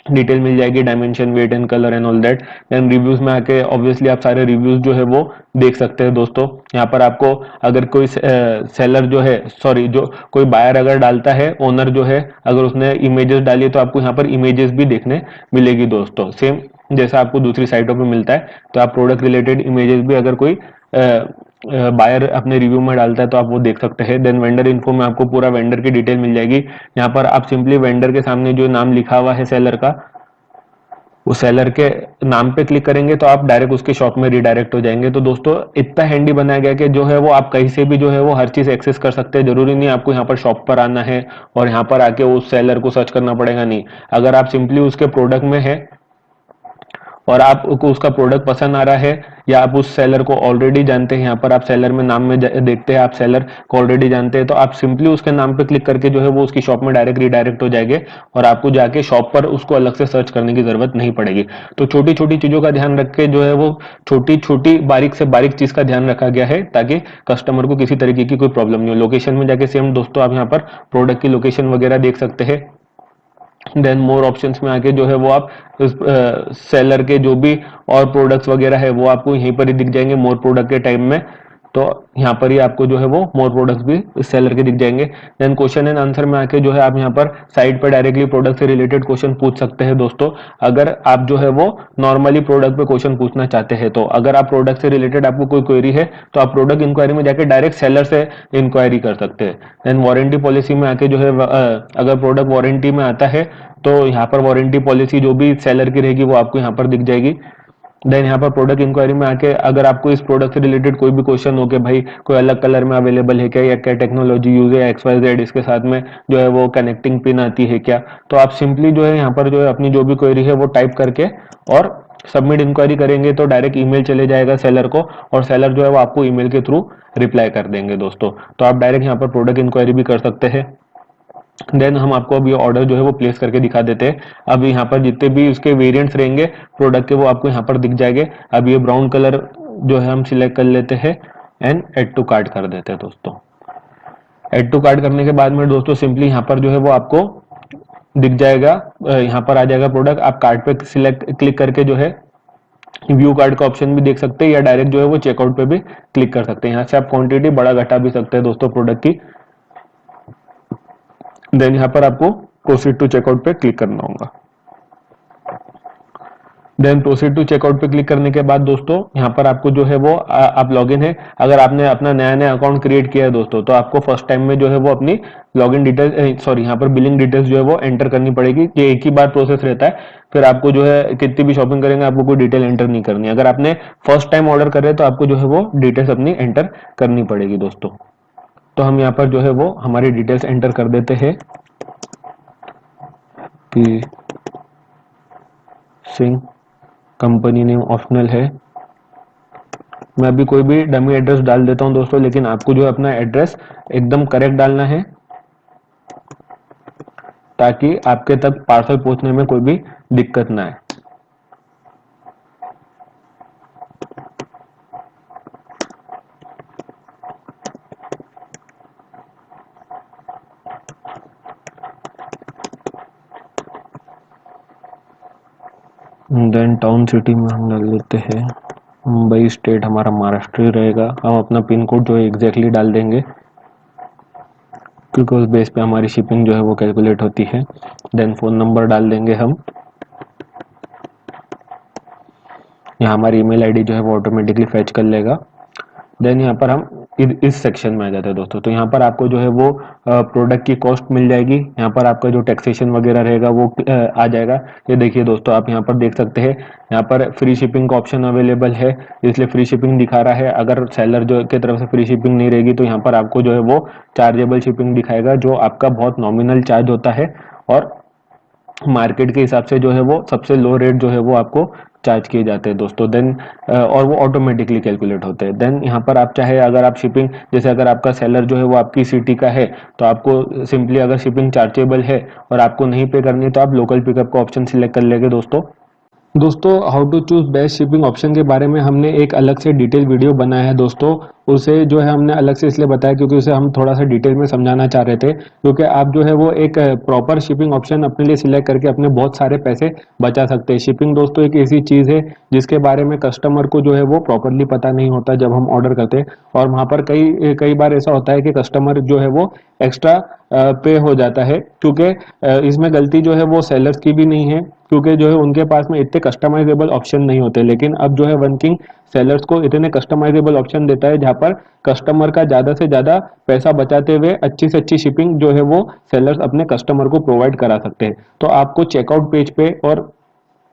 डिटेल मिल जाएगी, dimension, weight and colour and all that. Then reviews में आके ऑब्वियसली आप सारे रिव्यूज जो है वो देख सकते हैं दोस्तों। यहाँ पर आपको अगर कोई सेलर जो है, सॉरी, जो कोई बायर अगर डालता है, ओनर जो है अगर उसने इमेजेस डाली है तो आपको यहाँ पर इमेजेस भी देखने मिलेगी दोस्तों, सेम जैसा आपको दूसरी साइटों पे मिलता है। तो आप प्रोडक्ट रिलेटेड इमेजेस भी अगर कोई बायर अपने रिव्यू में डालता है तो आप वो देख सकते हैं। देन वेंडर इन्फो में आपको पूरा वेंडर की डिटेल मिल जाएगी। यहाँ पर आप सिंपली वेंडर के सामने जो नाम लिखा हुआ है सेलर का, उस सेलर के नाम पे क्लिक करेंगे तो आप डायरेक्ट उसके शॉप में रिडायरेक्ट हो जाएंगे। तो दोस्तों इतना हैंडी बनाया गया कि जो है वो आप कहीं से भी जो है वो हर चीज एक्सेस कर सकते हैं। जरूरी नहीं आपको यहाँ पर शॉप पर आना है और यहाँ पर आके उस सेलर को सर्च करना पड़ेगा, नहीं। अगर आप सिंपली उसके प्रोडक्ट में है और आपको उसका प्रोडक्ट पसंद आ रहा है या आप उस सेलर को ऑलरेडी जानते हैं, यहाँ पर आप सेलर में नाम में देखते हैं आप सेलर को ऑलरेडी जानते हैं, तो आप सिंपली उसके नाम पे क्लिक करके जो है वो उसकी शॉप में डायरेक्ट रिडायरेक्ट हो जाएंगे और आपको जाके शॉप पर उसको अलग से सर्च करने की जरूरत नहीं पड़ेगी। तो छोटी छोटी चीजों का ध्यान रख के जो है वो छोटी छोटी बारीक से बारीक चीज का ध्यान रखा गया है ताकि कस्टमर को किसी तरीके की कोई प्रॉब्लम नहीं हो। लोकेशन में जाके सेम दोस्तों आप यहाँ पर प्रोडक्ट की लोकेशन वगैरह देख सकते हैं। देन मोर ऑप्शंस में आके जो है वो आप सेलर के जो भी और प्रोडक्ट्स वगैरह है वो आपको यहीं पर ही दिख जाएंगे मोर प्रोडक्ट के टाइम में। तो यहाँ पर ही आपको जो है वो मोर प्रोडक्ट्स भी इस सेलर के दिख जाएंगे। देन क्वेश्चन एंड आंसर में आके जो है आप यहाँ पर साइट पर डायरेक्टली प्रोडक्ट से रिलेटेड क्वेश्चन पूछ सकते हैं दोस्तों, अगर आप जो है वो नॉर्मली प्रोडक्ट पे क्वेश्चन पूछना चाहते हैं। तो अगर आप प्रोडक्ट से रिलेटेड आपको कोई क्वेरी है तो आप प्रोडक्ट इंक्वायरी में जाके डायरेक्ट सेलर से इंक्वायरी कर सकते हैं। देन वारंटी पॉलिसी में आके जो है अगर प्रोडक्ट वारंटी में आता है तो यहाँ पर वारंटी पॉलिसी जो भी सेलर की रहेगी वो आपको यहाँ पर दिख जाएगी। देन यहाँ पर प्रोडक्ट इंक्वायरी में आके अगर आपको इस प्रोडक्ट से रिलेटेड कोई भी क्वेश्चन हो कि भाई कोई अलग कलर में अवेलेबल है क्या, या क्या टेक्नोलॉजी यूज है XYZ, इसके साथ में जो है वो कनेक्टिंग पिन आती है क्या, तो आप सिंपली जो है यहाँ पर जो है अपनी जो भी क्वेरी है वो टाइप करके और सबमिट इंक्वायरी करेंगे तो डायरेक्ट ईमेल चले जाएगा सेलर को, और सेलर जो है वो आपको ईमेल के थ्रू रिप्लाई कर देंगे दोस्तों। तो आप डायरेक्ट यहाँ पर प्रोडक्ट इंक्वायरी भी कर सकते हैं। देन हम आपको अभी ऑर्डर जो है वो प्लेस करके दिखा देते हैं। अब यहाँ पर जितने भी उसके वेरिएंट्स रहेंगे प्रोडक्ट के वो आपको यहाँ पर दिख जाएंगे। अब ये ब्राउन कलर जो है हम सिलेक्ट कर लेते हैं एंड ऐड टू कार्ट कर देते हैं दोस्तों। ऐड टू कार्ट करने के बाद में दोस्तों सिंपली यहाँ पर जो है वो आपको दिख जाएगा, यहाँ पर आ जाएगा प्रोडक्ट। आप कार्ट पे सिलेक्ट क्लिक करके जो है व्यू कार्ड का ऑप्शन भी देख सकते हैं, या डायरेक्ट जो है वो चेकआउट पे भी क्लिक कर सकते हैं। यहाँ से आप क्वांटिटी बढ़ा घटा भी सकते हैं दोस्तों प्रोडक्ट की। देन यहाँ पर आपको प्रोसीड टू चेकआउट पे क्लिक करना होगा। देन प्रोसीड टू चेकआउट पे क्लिक करने के बाद दोस्तों यहाँ पर आपको जो है वो आप लॉगिन है, अगर आपने अपना नया अकाउंट क्रिएट किया है दोस्तों तो आपको फर्स्ट टाइम में जो है वो अपनी लॉगिन डिटेल सॉरी यहाँ पर बिलिंग डिटेल्स जो है वो एंटर करनी पड़ेगी। ये एक ही बार प्रोसेस रहता है, फिर आपको जो है कितनी भी शॉपिंग करेंगे आपको कोई डिटेल एंटर नहीं करनी। अगर आपने फर्स्ट टाइम ऑर्डर कर रहे हैं तो आपको जो है वो डिटेल्स अपनी एंटर करनी पड़ेगी दोस्तों। तो हम यहाँ पर जो है वो हमारी डिटेल्स एंटर कर देते हैं कि सिंह, कंपनी नेम ऑप्शनल है। मैं अभी कोई भी डमी एड्रेस डाल देता हूं दोस्तों, लेकिन आपको जो है अपना एड्रेस एकदम करेक्ट डालना है ताकि आपके तक पार्सल पहुंचने में कोई भी दिक्कत ना आए। देन टाउन सिटी में हम डाल लेते हैं मुंबई, स्टेट हमारा महाराष्ट्र ही रहेगा। हम अपना पिन कोड जो है एग्जैक्टली डाल देंगे क्योंकि उस बेस पे हमारी शिपिंग जो है वो कैलकुलेट होती है। देन फोन नंबर डाल देंगे हम। यहाँ हमारी ईमेल आईडी जो है वो ऑटोमेटिकली फैच कर लेगा। देन यहाँ पर हम इस सेक्शन में आ जाते हैं दोस्तों। तो यहाँ पर आपको जो है वो प्रोडक्ट की कॉस्ट मिल जाएगी, यहाँ पर आपका जो टैक्सेशन वगैरह रहेगा वो आ जाएगा। ये देखिए दोस्तों, आप यहाँ पर देख सकते हैं, यहाँ पर फ्री शिपिंग का ऑप्शन अवेलेबल है, इसलिए फ्री शिपिंग दिखा रहा है। अगर सेलर जो की तरफ से फ्री शिपिंग नहीं रहेगी तो यहाँ पर आपको जो है वो चार्जेबल शिपिंग दिखाएगा, जो आपका बहुत नॉमिनल चार्ज होता है और मार्केट के हिसाब से जो है वो सबसे लो रेट जो है वो आपको चार्ज किए जाते हैं दोस्तों। देन और वो ऑटोमेटिकली कैलकुलेट होते हैं। देन यहाँ पर आप चाहे अगर आप शिपिंग, जैसे अगर आपका सेलर जो है वो आपकी सिटी का है तो आपको सिंपली अगर शिपिंग चार्जेबल है और आपको नहीं पे करनी है तो आप लोकल पिकअप का ऑप्शन सिलेक्ट कर लेंगे दोस्तों। How to choose best shipping option के बारे में हमने एक अलग से डिटेल वीडियो बनाया है दोस्तों। उसे जो है हमने अलग से इसलिए बताया क्योंकि उसे हम थोड़ा सा डिटेल में समझाना चाह रहे थे, क्योंकि आप जो है वो एक प्रॉपर शिपिंग ऑप्शन अपने लिए सिलेक्ट करके अपने बहुत सारे पैसे बचा सकते हैं। शिपिंग दोस्तों एक ऐसी चीज़ है जिसके बारे में कस्टमर को जो है वो प्रॉपरली पता नहीं होता जब हम ऑर्डर करते हैं, और वहाँ पर कई कई बार ऐसा होता है कि कस्टमर जो है वो एक्स्ट्रा पे हो जाता है, क्योंकि इसमें गलती जो है वो सेलर्स की भी नहीं है, क्योंकि जो है उनके पास में इतने कस्टमाइजेबल ऑप्शन नहीं होते। लेकिन अब जो है वनकिंग सेलर्स को इतने कस्टमाइजेबल ऑप्शन देता है जहां पर कस्टमर का ज्यादा से ज्यादा पैसा बचाते हुए अच्छी से अच्छी शिपिंग जो है वो सेलर्स अपने कस्टमर को प्रोवाइड करा सकते हैं। तो आपको चेकआउट पेज पे और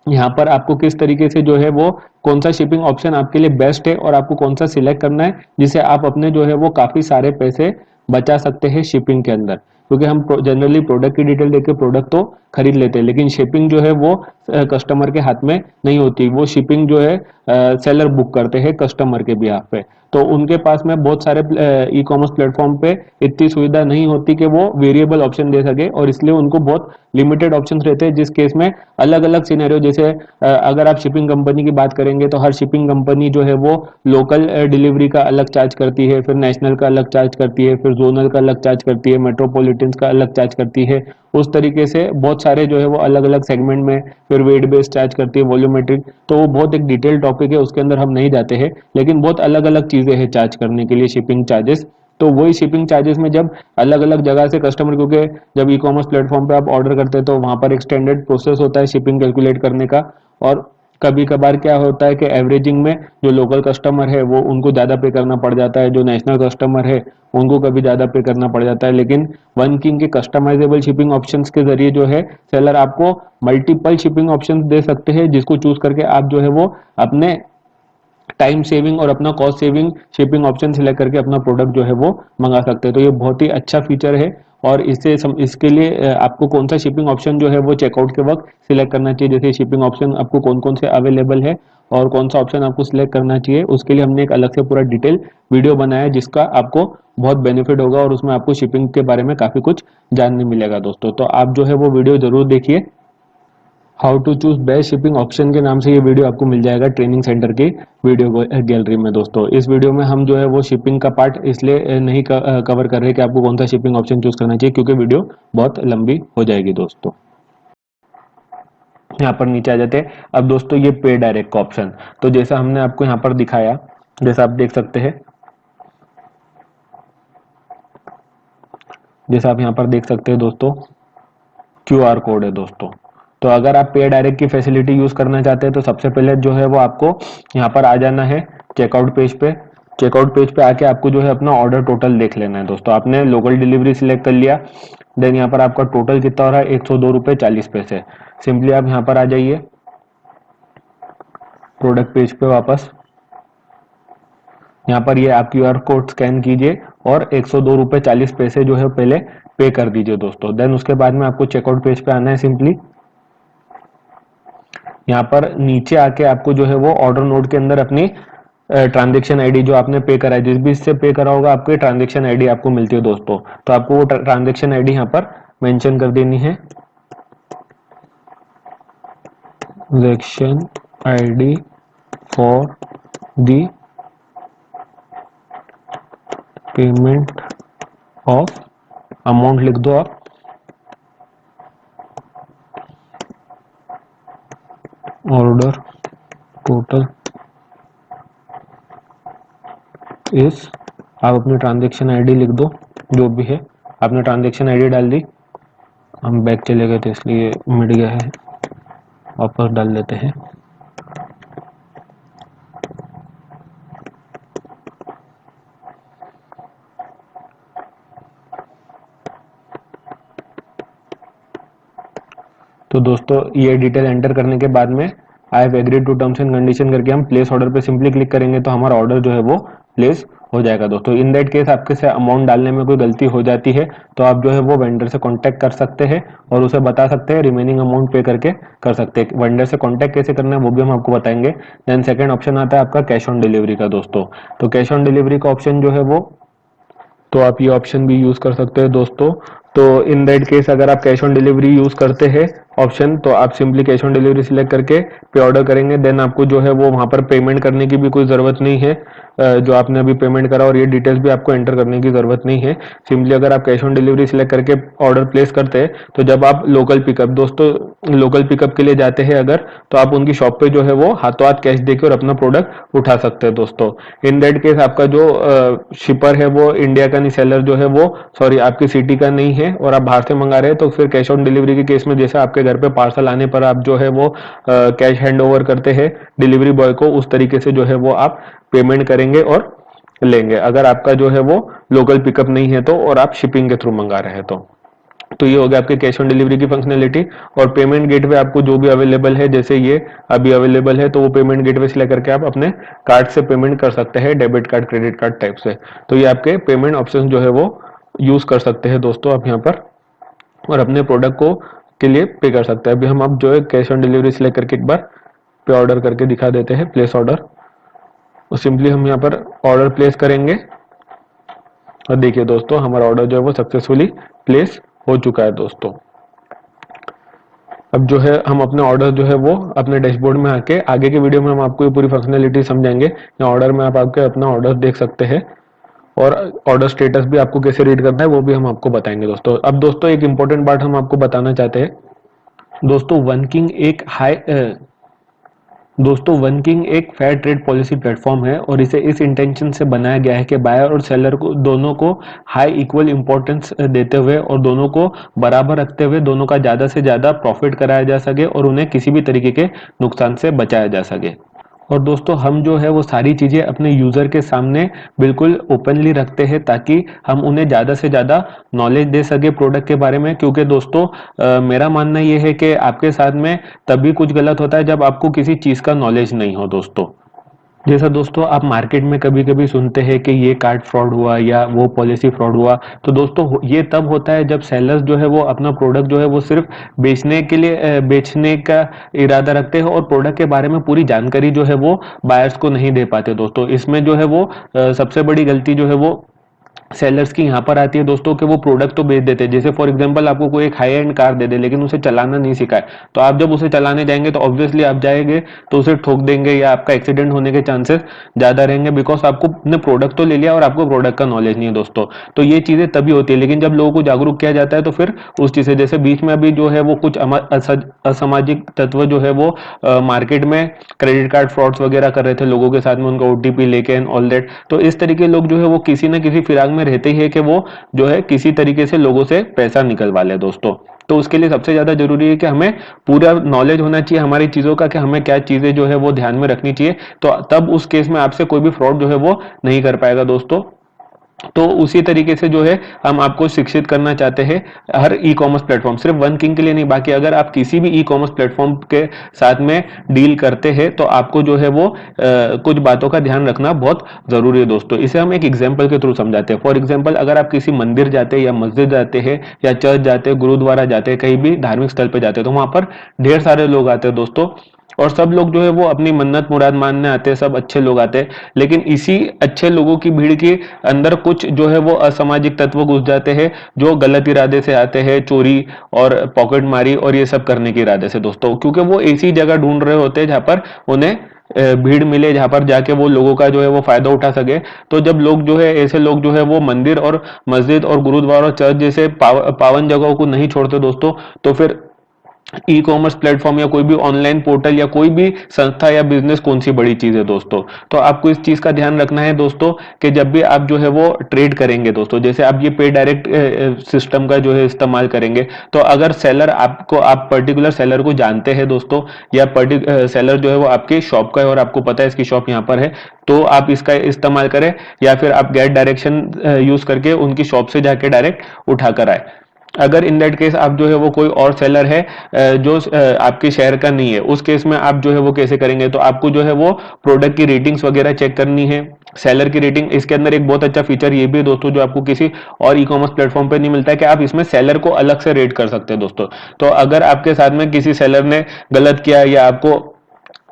यहाँ पर आपको किस तरीके से जो है वो कौन सा शिपिंग ऑप्शन आपके लिए बेस्ट है और आपको कौन सा सिलेक्ट करना है जिसे आप अपने जो है वो काफी सारे पैसे बचा सकते हैं शिपिंग के अंदर। क्योंकि हम जनरली प्रोडक्ट की डिटेल देके प्रोडक्ट तो खरीद लेते हैं, लेकिन शिपिंग जो है वो कस्टमर के हाथ में नहीं होती। वो शिपिंग जो है सेलर बुक करते हैं कस्टमर के बिहाफ पे, तो उनके पास में बहुत सारे ई कॉमर्स प्लेटफॉर्म पे इतनी सुविधा नहीं होती कि वो वेरिएबल ऑप्शन दे सके, और इसलिए उनको बहुत लिमिटेड ऑप्शंस रहते हैं, जिस केस में अलग अलग सिनेरियो, जैसे अगर आप शिपिंग कंपनी की बात करेंगे तो हर शिपिंग कंपनी जो है वो लोकल डिलीवरी का अलग चार्ज करती है, फिर नेशनल का अलग चार्ज करती है, फिर जोनल का अलग चार्ज करती है, मेट्रोपॉलिटन का अलग चार्ज करती है। उस तरीके से बहुत सारे जो है वो अलग अलग सेगमेंट में फिर वेट बेस्ड चार्ज करती है, वॉल्यूमेट्रिक। तो वो बहुत एक डिटेल टॉपिक है, उसके अंदर हम नहीं जाते हैं, लेकिन बहुत अलग अलग चीजें गए हैं चार्ज करने के लिए शिपिंग चार्जेस। तो वही शिपिंग चार्जेस में जब अलग अलग जगह से कस्टमर, क्योंकि जब ई कॉमर्स प्लेटफॉर्म पे आप ऑर्डर करते हैं तो वहां पर एक स्टैंडर्ड प्रोसेस होता है शिपिंग कैलकुलेट करने का। और कभी कभार क्या होता है कि एवरेजिंग में जो लोकल कस्टमर है वो उनको ज़्यादा पे करना पड़ जाता है, जो नेशनल कस्टमर है उनको कभी ज़्यादा पे करना पड़ जाता है। लेकिन वन किंग के कस्टमाइजेबल शिपिंग ऑप्शंस के जरिए जो है सेलर आपको मल्टीपल शिपिंग ऑप्शंस दे सकते हैं, जिसको चूज करके आप जो है वो अपने टाइम सेविंग और अपना cost saving shipping option select करके अपना प्रोडक्ट जो है वो मंगा सकते हैं। तो ये बहुत ही अच्छा फीचर है। और इसके लिए आपको कौन सा शिपिंग ऑप्शन जो है वो चेकआउट के वक्त सिलेक्ट करना चाहिए, जैसे शिपिंग ऑप्शन आपको कौन कौन से अवेलेबल है और कौन सा ऑप्शन आपको सिलेक्ट करना चाहिए, उसके लिए हमने एक अलग से पूरा डिटेल वीडियो बनाया है जिसका आपको बहुत बेनिफिट होगा और उसमें आपको शिपिंग के बारे में काफी कुछ जानने मिलेगा दोस्तों। तो आप जो है वो वीडियो जरूर देखिए। How to choose best shipping option के नाम से ये वीडियो आपको मिल जाएगा ट्रेनिंग सेंटर की वीडियो गैलरी में दोस्तों। इस वीडियो में हम जो है वो शिपिंग का पार्ट इसलिए नहीं कवर कर रहे कि आपको कौन सा शिपिंग ऑप्शन चूज करना चाहिए, क्योंकि वीडियो बहुत लंबी हो जाएगी दोस्तों। यहाँ पर नीचे आ जाते हैं। अब दोस्तों ये पे डायरेक्ट का ऑप्शन, तो जैसा हमने आपको यहाँ पर दिखाया, जैसा आप देख सकते हैं, जैसा आप यहाँ पर देख सकते हैं दोस्तों, QR कोड है दोस्तों। तो अगर आप पे डायरेक्ट की फैसिलिटी यूज करना चाहते हैं तो सबसे पहले जो है वो आपको यहाँ पर आ जाना है चेकआउट पेज पे। चेकआउट पेज पे आके आपको जो है अपना ऑर्डर टोटल देख लेना है दोस्तों। आपने लोकल डिलीवरी सिलेक्ट कर लिया, देन यहाँ पर आपका टोटल कितना हो रहा है, 102 रुपये 40 पैसे। सिंपली आप यहाँ पर आ जाइए प्रोडक्ट पेज पे वापस। यहाँ पर ये आप QR कोड स्कैन कीजिए और 102 रुपये 40 पैसे जो है पहले पे कर दीजिए दोस्तों। देन उसके बाद में आपको चेकआउट पेज पे आना है। सिंपली यहाँ पर नीचे आके आपको जो है वो ऑर्डर नोट के अंदर अपनी ट्रांजेक्शन आईडी जो आपने पे करा है, जिस भी इससे पे करा होगा आपकी ट्रांजेक्शन आईडी आपको मिलती है दोस्तों। तो आपको वो ट्रांजेक्शन आईडी यहाँ पर मेंशन कर देनी है, transaction ID for the payment of amount लिख दो आप, ऑर्डर टोटल इस, आप अपनी ट्रांजेक्शन आईडी लिख दो जो भी है। आपने ट्रांजेक्शन आईडी डाल दी, हम बैक चले गए थे इसलिए मिट गया है, वापस डाल देते हैं। तो दोस्तों ये डिटेल एंटर करने के बाद में I have agreed to terms and condition करके हम प्लेस ऑर्डर पे सिंपली क्लिक करेंगे तो हमारा ऑर्डर जो है वो प्लेस हो जाएगा दोस्तों। इन दैट केस आपके से अमाउंट डालने में कोई गलती हो जाती है तो आप जो है वो वेंडर से कांटेक्ट कर सकते हैं और उसे बता सकते हैं, रिमेनिंग अमाउंट पे करके कर सकते हैं। वेंडर से कांटेक्ट कैसे करना है वो भी हम आपको बताएंगे। देन सेकंड ऑप्शन आता है आपका कैश ऑन डिलीवरी का दोस्तों। तो कैश ऑन डिलीवरी का ऑप्शन जो है वो, तो आप ये ऑप्शन भी यूज कर सकते हैं दोस्तों। तो इन दैट केस अगर आप कैश ऑन डिलीवरी यूज करते हैं ऑप्शन, तो आप simply cash on delivery select करके पे ऑर्डर करेंगे। देन आपको जो है वो वहां पर पेमेंट करने की भी कोई जरूरत नहीं है, जो आपने अभी पेमेंट करा और ये डिटेल्स भी आपको एंटर करने की जरूरत नहीं है। सिंपली अगर आप कैश ऑन डिलीवरी सिलेक्ट करके ऑर्डर प्लेस करते हैं तो जब आप लोकल पिकअप, दोस्तों लोकल पिकअप के लिए जाते हैं अगर, तो आप उनकी शॉप पे जो है वो हाथों हाथ कैश देके और अपना प्रोडक्ट उठा सकते हैं दोस्तों। इन दैट केस आपका जो शिपर है वो इंडिया का नहीं, सेलर जो है वो सॉरी आपकी सिटी का नहीं है और आप बाहर से मंगा रहे हैं, तो फिर कैश ऑन डिलीवरी के केस में जैसे आपके घर पे पार्सल आने पर आप जो है वो कैश हैंड ओवर करते हैं डिलीवरी बॉय को, उस तरीके से जो है वो आप पेमेंट करेंगे और लेंगे। अगर आपका जो है वो लोकल पिकअप नहीं है तो, और आप शिपिंग के थ्रू मंगा रहे हैं तो ये हो गया आपके कैश ऑन डिलीवरी की फंक्शनैलिटी। और पेमेंट गेटवे आपको जो भी अवेलेबल है, जैसे ये अभी अवेलेबल है तो वो पेमेंट गेटवे सिलेक्ट करके आप अपने कार्ड से पेमेंट कर सकते हैं, debit card credit card type से। तो ये आपके पेमेंट ऑप्शन जो है वो यूज कर सकते हैं दोस्तों आप यहाँ पर, और अपने प्रोडक्ट को के लिए पे कर सकते हैं। अभी हम अब जो है कैश ऑन डिलीवरी सिलेक्ट करके एक बार पे ऑर्डर करके दिखा देते हैं, प्लेस ऑर्डर। और सिंपली हम यहाँ पर ऑर्डर प्लेस करेंगे और देखिए दोस्तों हमारा ऑर्डर जो है वो सक्सेसफुली प्लेस हो चुका है दोस्तों। अब जो है हम अपने ऑर्डर जो है वो अपने डैशबोर्ड में आके आगे के वीडियो में हम आपको ये पूरी फंक्शनैलिटी समझाएंगे। या ऑर्डर में आप आके अपना ऑर्डर देख सकते हैं और ऑर्डर स्टेटस भी आपको कैसे रीड करना है वो भी हम आपको बताएंगे दोस्तों। अब दोस्तों एक इंपॉर्टेंट बात हम आपको बताना चाहते हैं दोस्तों, वन किंग एक दोस्तों वन किंग एक फेयर ट्रेड पॉलिसी प्लेटफॉर्म है और इसे इस इंटेंशन से बनाया गया है कि बायर और सेलर को दोनों को हाई इक्वल इंपॉर्टेंस देते हुए और दोनों को बराबर रखते हुए दोनों का ज़्यादा से ज़्यादा प्रॉफिट कराया जा सके और उन्हें किसी भी तरीके के नुकसान से बचाया जा सके। और दोस्तों हम जो है वो सारी चीज़ें अपने यूज़र के सामने बिल्कुल ओपनली रखते हैं ताकि हम उन्हें ज़्यादा से ज़्यादा नॉलेज दे सके प्रोडक्ट के बारे में, क्योंकि दोस्तों मेरा मानना ये है कि आपके साथ में तभी कुछ गलत होता है जब आपको किसी चीज़ का नॉलेज नहीं हो दोस्तों। जैसा दोस्तों आप मार्केट में कभी कभी सुनते हैं कि ये कार्ड फ्रॉड हुआ या वो पॉलिसी फ्रॉड हुआ, तो दोस्तों ये तब होता है जब सेलर्स जो है वो अपना प्रोडक्ट जो है वो सिर्फ बेचने के लिए बेचने का इरादा रखते हैं और प्रोडक्ट के बारे में पूरी जानकारी जो है वो बायर्स को नहीं दे पाते दोस्तों। इसमें जो है वो सबसे बड़ी गलती जो है वो सेलर्स की यहाँ पर आती है दोस्तों कि वो प्रोडक्ट तो बेच देते हैं। जैसे फॉर एग्जांपल आपको कोई एक हाई एंड कार दे दे लेकिन उसे चलाना नहीं सिखाए, तो आप जब उसे चलाने जाएंगे तो ऑब्वियसली आप जाएंगे तो उसे ठोक देंगे या आपका एक्सीडेंट होने के चांसेस ज्यादा रहेंगे, बिकॉज आपको ने प्रोडक्ट तो ले लिया और आपको प्रोडक्ट का नॉलेज नहीं है दोस्तों। तो ये चीजें तभी होती है, लेकिन जब लोगों को जागरूक किया जाता है तो फिर उस चीज से, जैसे बीच में अभी जो है वो कुछ असामाजिक तत्व जो है वो मार्केट में क्रेडिट कार्ड फ्रॉड्स वगैरह कर रहे थे लोगों के साथ में, उनका ओटीपी लेके एंड ऑल दैट। तो इस तरीके लोग जो है वो किसी न किसी फिराक में रहते ही है कि वो जो है किसी तरीके से लोगों से पैसा निकलवा ले दोस्तों। तो उसके लिए सबसे ज्यादा जरूरी है कि हमें पूरा नॉलेज होना चाहिए हमारी चीजों का कि हमें क्या चीजें जो है वो ध्यान में रखनी चाहिए, तो तब उस केस में आपसे कोई भी फ्रॉड जो है वो नहीं कर पाएगा दोस्तों। तो उसी तरीके से जो है हम आपको शिक्षित करना चाहते हैं हर ई कॉमर्स प्लेटफॉर्म, सिर्फ वन किंग के लिए नहीं, बाकी अगर आप किसी भी ई कॉमर्स प्लेटफॉर्म के साथ में डील करते हैं तो आपको जो है वो कुछ बातों का ध्यान रखना बहुत जरूरी है दोस्तों। इसे हम एक एग्जांपल के थ्रू समझाते हैं। फॉर एग्जांपल अगर आप किसी मंदिर जाते हैं या मस्जिद जाते हैं या चर्च जाते हैं, गुरुद्वारा जाते हैं, कहीं भी धार्मिक स्थल पे जाते हैं, तो वहां पर ढेर सारे लोग आते हैं दोस्तों और सब लोग जो है वो अपनी मन्नत मुराद मानने आते हैं, सब अच्छे लोग आते हैं। लेकिन इसी अच्छे लोगों की भीड़ के अंदर कुछ जो है वो असामाजिक तत्व घुस जाते हैं जो गलत इरादे से आते हैं, चोरी और पॉकेट मारी और ये सब करने के इरादे से दोस्तों, क्योंकि वो ऐसी जगह ढूंढ रहे होते हैं जहां पर उन्हें भीड़ मिले, जहां पर जाके वो लोगों का जो है वो फायदा उठा सके। तो जब लोग जो है ऐसे लोग जो है वो मंदिर और मस्जिद और गुरुद्वारा और चर्च जैसे पावन जगहों को नहीं छोड़ते दोस्तों, तो फिर ई कॉमर्स प्लेटफॉर्म या कोई भी ऑनलाइन पोर्टल या कोई भी संस्था या बिजनेस कौन सी बड़ी चीज है दोस्तों। तो आपको इस चीज का ध्यान रखना है दोस्तों कि जब भी आप जो है वो ट्रेड करेंगे दोस्तों, जैसे आप ये पे डायरेक्ट सिस्टम का जो है इस्तेमाल करेंगे, तो अगर सेलर आपको, आप पर्टिकुलर सेलर को जानते हैं दोस्तों, या सेलर जो है वो आपके शॉप का है और आपको पता है इसकी शॉप यहाँ पर है, तो आप इसका इस्तेमाल करें, या फिर आप गेट डायरेक्शन यूज करके उनकी शॉप से जाके डायरेक्ट उठा कर आए। अगर इन दैट केस आप जो है वो कोई और सेलर है जो आपके शहर का नहीं है, उस केस में आप जो है वो कैसे करेंगे, तो आपको जो है वो प्रोडक्ट की रेटिंग्स वगैरह चेक करनी है, सेलर की रेटिंग। इसके अंदर एक बहुत अच्छा फीचर ये भी है दोस्तों जो आपको किसी और ई कॉमर्स प्लेटफॉर्म पे नहीं मिलता है, कि आप इसमें सेलर को अलग से रेट कर सकते हैं दोस्तों। तो अगर आपके साथ में किसी सेलर ने गलत किया या आपको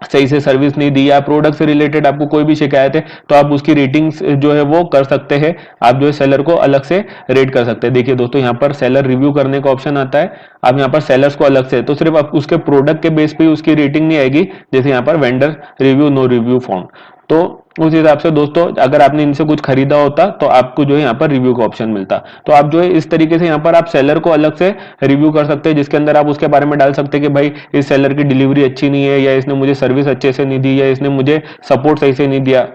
सही से सर्विस नहीं दी या प्रोडक्ट से रिलेटेड आपको कोई भी शिकायत है, तो आप उसकी रेटिंग्स जो है वो कर सकते हैं, आप जो है सेलर को अलग से रेट कर सकते हैं। देखिए दोस्तों यहाँ पर सेलर रिव्यू करने का ऑप्शन आता है, आप यहाँ पर सेलर्स को अलग से, तो सिर्फ आप उसके प्रोडक्ट के बेस पे उसकी रेटिंग नहीं आएगी, जैसे यहाँ पर vendor review, no review form. तो उस हिसाब से दोस्तों अगर आपने इनसे कुछ खरीदा होता तो आपको जो है यहाँ पर रिव्यू का ऑप्शन मिलता। तो आप जो है इस तरीके से यहाँ पर आप सेलर को अलग से रिव्यू कर सकते हैं, जिसके अंदर आप उसके बारे में डाल सकते हैं कि भाई इस सेलर की डिलीवरी अच्छी नहीं है, या इसने मुझे सर्विस अच्छे से नहीं दी, या इसने मुझे सपोर्ट सही से नहीं दिया।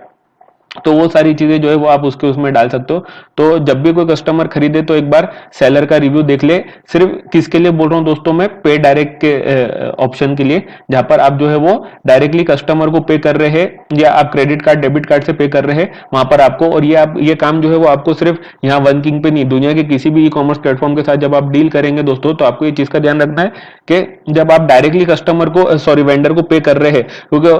तो वो सारी चीजें जो है वो आप उसके उसमें डाल सकते हो। तो जब भी कोई कस्टमर खरीदे तो एक बार सेलर का रिव्यू देख ले। सिर्फ किसके लिए बोल रहा हूँ दोस्तों, मैं पे डायरेक्ट के ऑप्शन के लिए, जहां पर आप जो है वो डायरेक्टली कस्टमर को पे कर रहे हैं या आप क्रेडिट कार्ड डेबिट कार्ड से पे कर रहे हैं वहां पर आपको, और ये आप ये काम जो है वो आपको सिर्फ यहाँ वन किंग पे नहीं, दुनिया के किसी भी ई कॉमर्स प्लेटफॉर्म के साथ जब आप डील करेंगे दोस्तों, तो आपको ये चीज का ध्यान रखना है कि जब आप डायरेक्टली कस्टमर को, सॉरी वेंडर को पे कर रहे हैं, क्योंकि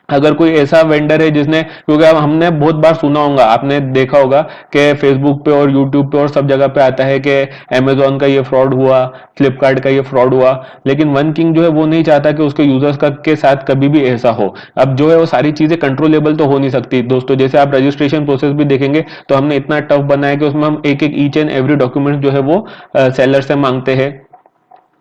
अगर कोई ऐसा वेंडर है जिसने, क्योंकि अब हमने बहुत बार सुना होगा, आपने देखा होगा कि फेसबुक पे और यूट्यूब पे और सब जगह पे आता है कि अमेजोन का ये फ्रॉड हुआ, फ्लिपकार्ट का ये फ्रॉड हुआ, लेकिन वन किंग जो है वो नहीं चाहता कि उसके यूजर्स का के साथ कभी भी ऐसा हो। अब जो है वो सारी चीजें कंट्रोलेबल तो हो नहीं सकती दोस्तों। जैसे आप रजिस्ट्रेशन प्रोसेस भी देखेंगे तो हमने इतना टफ बनाया कि उसमें हम एक एक ईच एंड एवरी डॉक्यूमेंट जो है वो सेलर से मांगते हैं,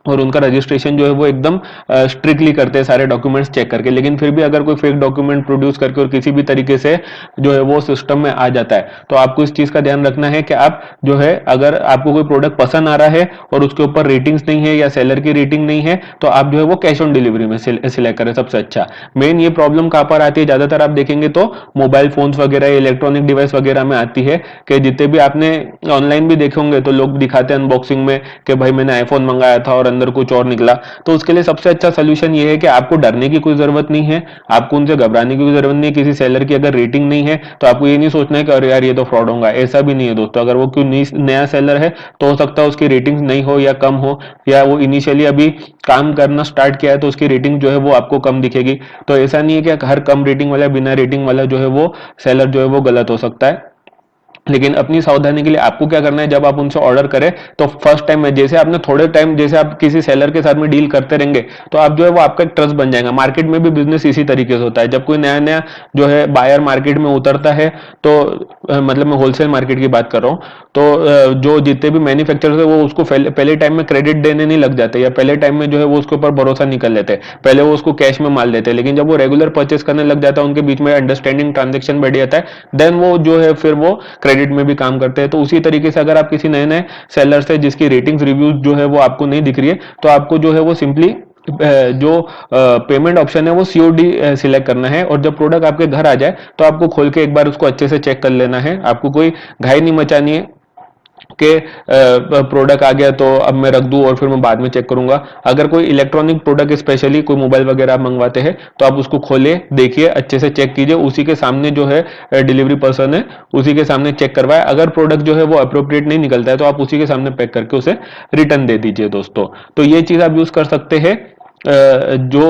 और उनका रजिस्ट्रेशन जो है वो एकदम स्ट्रिक्टली करते हैं सारे डॉक्यूमेंट्स चेक करके। लेकिन फिर भी अगर कोई फेक डॉक्यूमेंट प्रोड्यूस करके और किसी भी तरीके से जो है वो सिस्टम में आ जाता है, तो आपको इस चीज का ध्यान रखना है कि आप जो है, अगर आपको कोई प्रोडक्ट पसंद आ रहा है और उसके ऊपर रेटिंग्स नहीं है या सेलर की रेटिंग नहीं है, तो आप जो है वो कैश ऑन डिलीवरी में सिलेक्ट करें सबसे अच्छा। मेन ये प्रॉब्लम कहां पर आती है, ज्यादातर आप देखेंगे तो मोबाइल फोन्स वगैरह, इलेक्ट्रॉनिक डिवाइस वगैरह में आती है, कि जितने भी आपने ऑनलाइन भी देखे होंगे तो लोग दिखाते हैं अनबॉक्सिंग में कि भाई मैंने आईफोन मंगाया था और अंदर कुछ और निकला। तो उसके लिए सबसे अच्छा सोल्यूशन ये है कि आपको डरने की कोई जरूरत नहीं है, आपको उनसे घबराने की कोई जरूरत नहीं है। किसी सेलर की अगर रेटिंग नहीं है तो आपको ये नहीं सोचना है कि अरे यार ये तो फ्रॉड होगा, ऐसा भी नहीं है दोस्तों। अगर वो क्यों नया सेलर है तो हो सकता है उसकी रेटिंग नहीं हो या कम हो, या वो इनिशियली अभी काम करना स्टार्ट किया है तो उसकी रेटिंग जो है वो आपको कम दिखेगी। तो ऐसा नहीं है कि हर कम रेटिंग वाला, बिना रेटिंग वाला जो है वो सेलर जो है वो गलत हो सकता है। लेकिन अपनी सावधानी के लिए आपको क्या करना है, जब आप उनसे ऑर्डर करें तो फर्स्ट टाइम में, जैसे आपने थोड़े टाइम, जैसे आप किसी सेलर के साथ में डील करते रहेंगे तो आप जो है वो आपका एक ट्रस्ट बन जाएगा। मार्केट में भी बिजनेस इसी तरीके से होता है। जब कोई नया नया जो है बायर मार्केट में उतरता है तो मतलब मैं होलसेल मार्केट की बात कर रहा हूँ, तो जो जितने भी मैन्युफैक्चरर्स है वो उसको पहले टाइम में क्रेडिट देने नहीं लग जाते, या पहले टाइम में जो है वो उसके ऊपर भरोसा नहीं कर लेते, पहले वो उसको कैश में माल देते हैं। लेकिन जब वो रेगुलर परचेस करने लग जाता है, उनके बीच में अंडरस्टैंडिंग, ट्रांजेक्शन बढ़ जाता है, देन वो जो है फिर वो क्रेडिट में भी काम करते हैं। तो उसी तरीके से अगर आप किसी नए नए सेलर से जिसकी रेटिंग्स, रिव्यूज जो है वो आपको नहीं दिख रही है, तो आपको जो है वो सिंपली जो पेमेंट ऑप्शन है वो सीओडी सिलेक्ट करना है। और जब प्रोडक्ट आपके घर आ जाए तो आपको खोल के एक बार उसको अच्छे से चेक कर लेना है। आपको कोई घाई नहीं मचानी है कि प्रोडक्ट आ गया तो अब मैं रख दूं और फिर मैं बाद में चेक करूंगा। अगर कोई इलेक्ट्रॉनिक प्रोडक्ट, स्पेशली कोई मोबाइल वगैरह आप मंगवाते हैं, तो आप उसको खोलिए, देखिए, अच्छे से चेक कीजिए, उसी के सामने जो है डिलीवरी पर्सन है उसी के सामने चेक करवाए। अगर प्रोडक्ट जो है वो अप्रोप्रिएट नहीं निकलता है तो आप उसी के सामने पैक करके उसे रिटर्न दे दीजिए दोस्तों। तो ये चीज आप यूज कर सकते हैं। जो